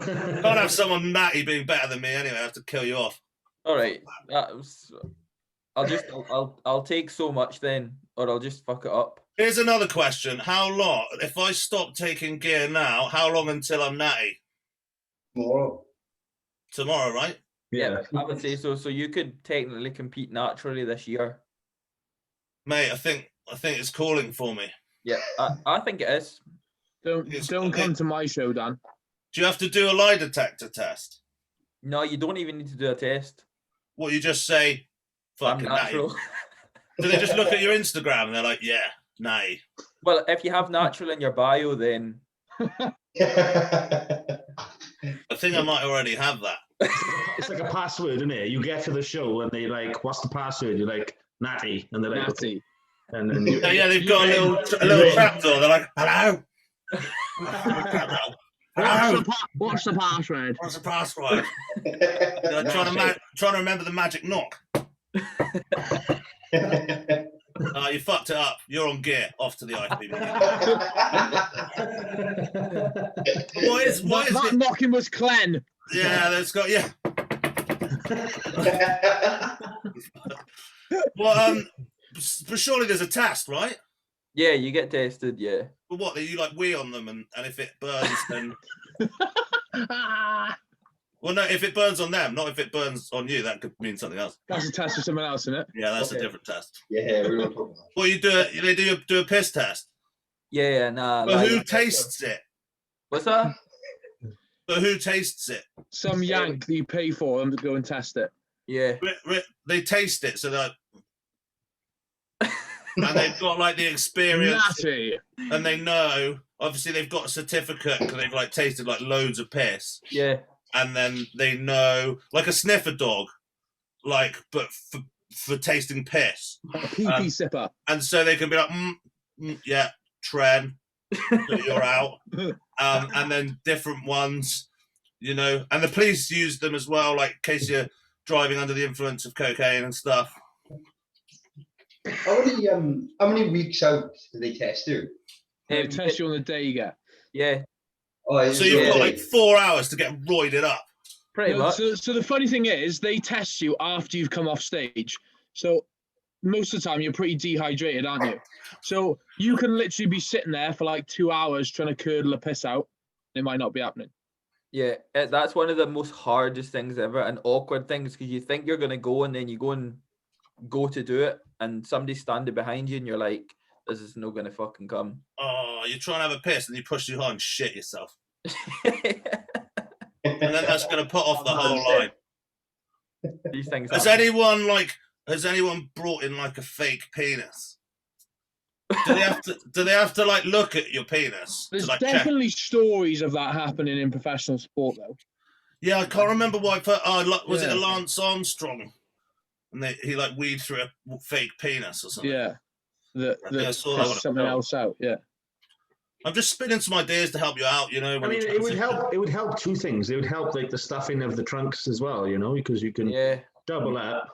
Can't have someone natty being better than me anyway. I have to kill you off. All right. I'll take so much then, or I'll just fuck it up. Here's another question. How long, if I stop taking gear now, how long until I'm natty? Tomorrow, right? Yeah. I would say so. So you could technically compete naturally this year. Mate, I think it's calling for me. Yeah, I think it is. Don't come to my show, Dan. Do you have to do a lie detector test? No, you don't even need to do a test. What, you just say, I'm fucking natty? natural. Do they just look at your Instagram and they're like, yeah, natty? Well, if you have natural in your bio, then I think I might already have that. It's like a password, isn't it? You get to the show and they like, what's the password? You're like, natty. And they're like, Natty. okay. And then you, Yeah, they've got a little trapdoor. They're like, hello. Hello. What's the password? What's the password? They're trying to remember the magic knock. You fucked it up. You're on gear. Off to the IFBB. What is That it? knocking was Clen. Yeah, that's got Well, but surely there's a test, right? yeah, you get tested. Yeah. But what? You like wee on them, and if it burns, then well, no. If it burns on them, not if it burns on you. That could mean something else. That's a test for someone else, isn't it? Yeah, that's Okay. a different test. Yeah, we don't talk about Well, you do it. They do a piss test. Yeah, nah. But like- who tastes it? What's that? But who tastes it? Some yank that you pay for them to go and test it. Yeah. They taste it, so that and they've got like the experience, Natty. and they know. Obviously, they've got a certificate because they've like tasted like loads of piss, Yeah. and then they know like a sniffer dog, like but for tasting piss, A pee-pee sipper. and so they can be like, yeah, Tren, you're out, and then different ones, you know, and the police use them as well, like in case you're driving under the influence of cocaine and stuff. How many weeks out do they test you? They test you on the day you get. Yeah, Oh, So you've got like 4 hours to get roided up. pretty much. So the funny thing is, they test you after you've come off stage. So most of the time, you're pretty dehydrated, aren't you? So you can literally be sitting there for like 2 hours trying to curdle a piss out. It might not be happening. Yeah, that's one of the most hardest things ever and awkward things because you think you're going to go and then you go to do it and somebody's standing behind you and you're like, this is not going to fucking come. Oh, you're trying to have a piss and you push too hard and shit yourself. And then that's going to put off the whole line. These things Has anyone brought in like a fake penis? Do they have to like look at your penis? There's to, like, check? definitely stories of that happening in professional sport, though. Yeah, I can't remember what was it Yeah. Lance Armstrong? And he like weaved through a fake penis or something. Yeah. I think I saw that one. Something else out, yeah. I'm just spinning some ideas to help you out, you know. I when mean, you it would transition. help. It would help two things. It would help like the stuffing of the trunks as well, you know, because you can Yeah, double up.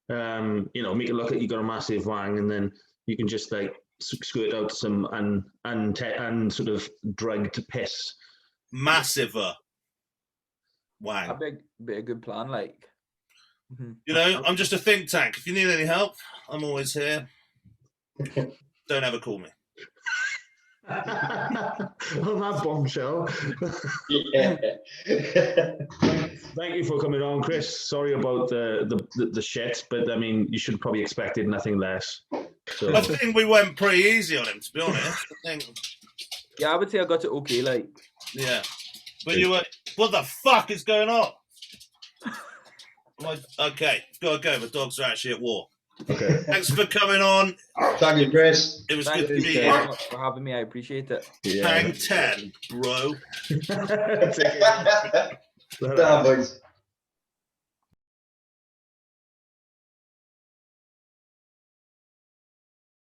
You know, make it look like you got a massive wang, and then you can just like squirt out some and sort of drugged piss. Massive wang. that'd be a good plan. Like, You know, I'm just a think tank. If you need any help, I'm always here. Don't ever call me. On that bombshell. Yeah. Thank you for coming on, Chris. Sorry about the shit, but I mean, you should have probably expected nothing less. So. I think we went pretty easy on him, to be honest. I think, yeah, I would say I got it okay. Like, yeah. But you were, what the fuck is going on? Okay, gotta go. The dogs are actually at war. Okay. Thanks for coming on. Thank you, Chris. It was thank good to you meet very you. much for having me. I appreciate it. Yeah. Hang 10, bro. Take it. Damn, boys.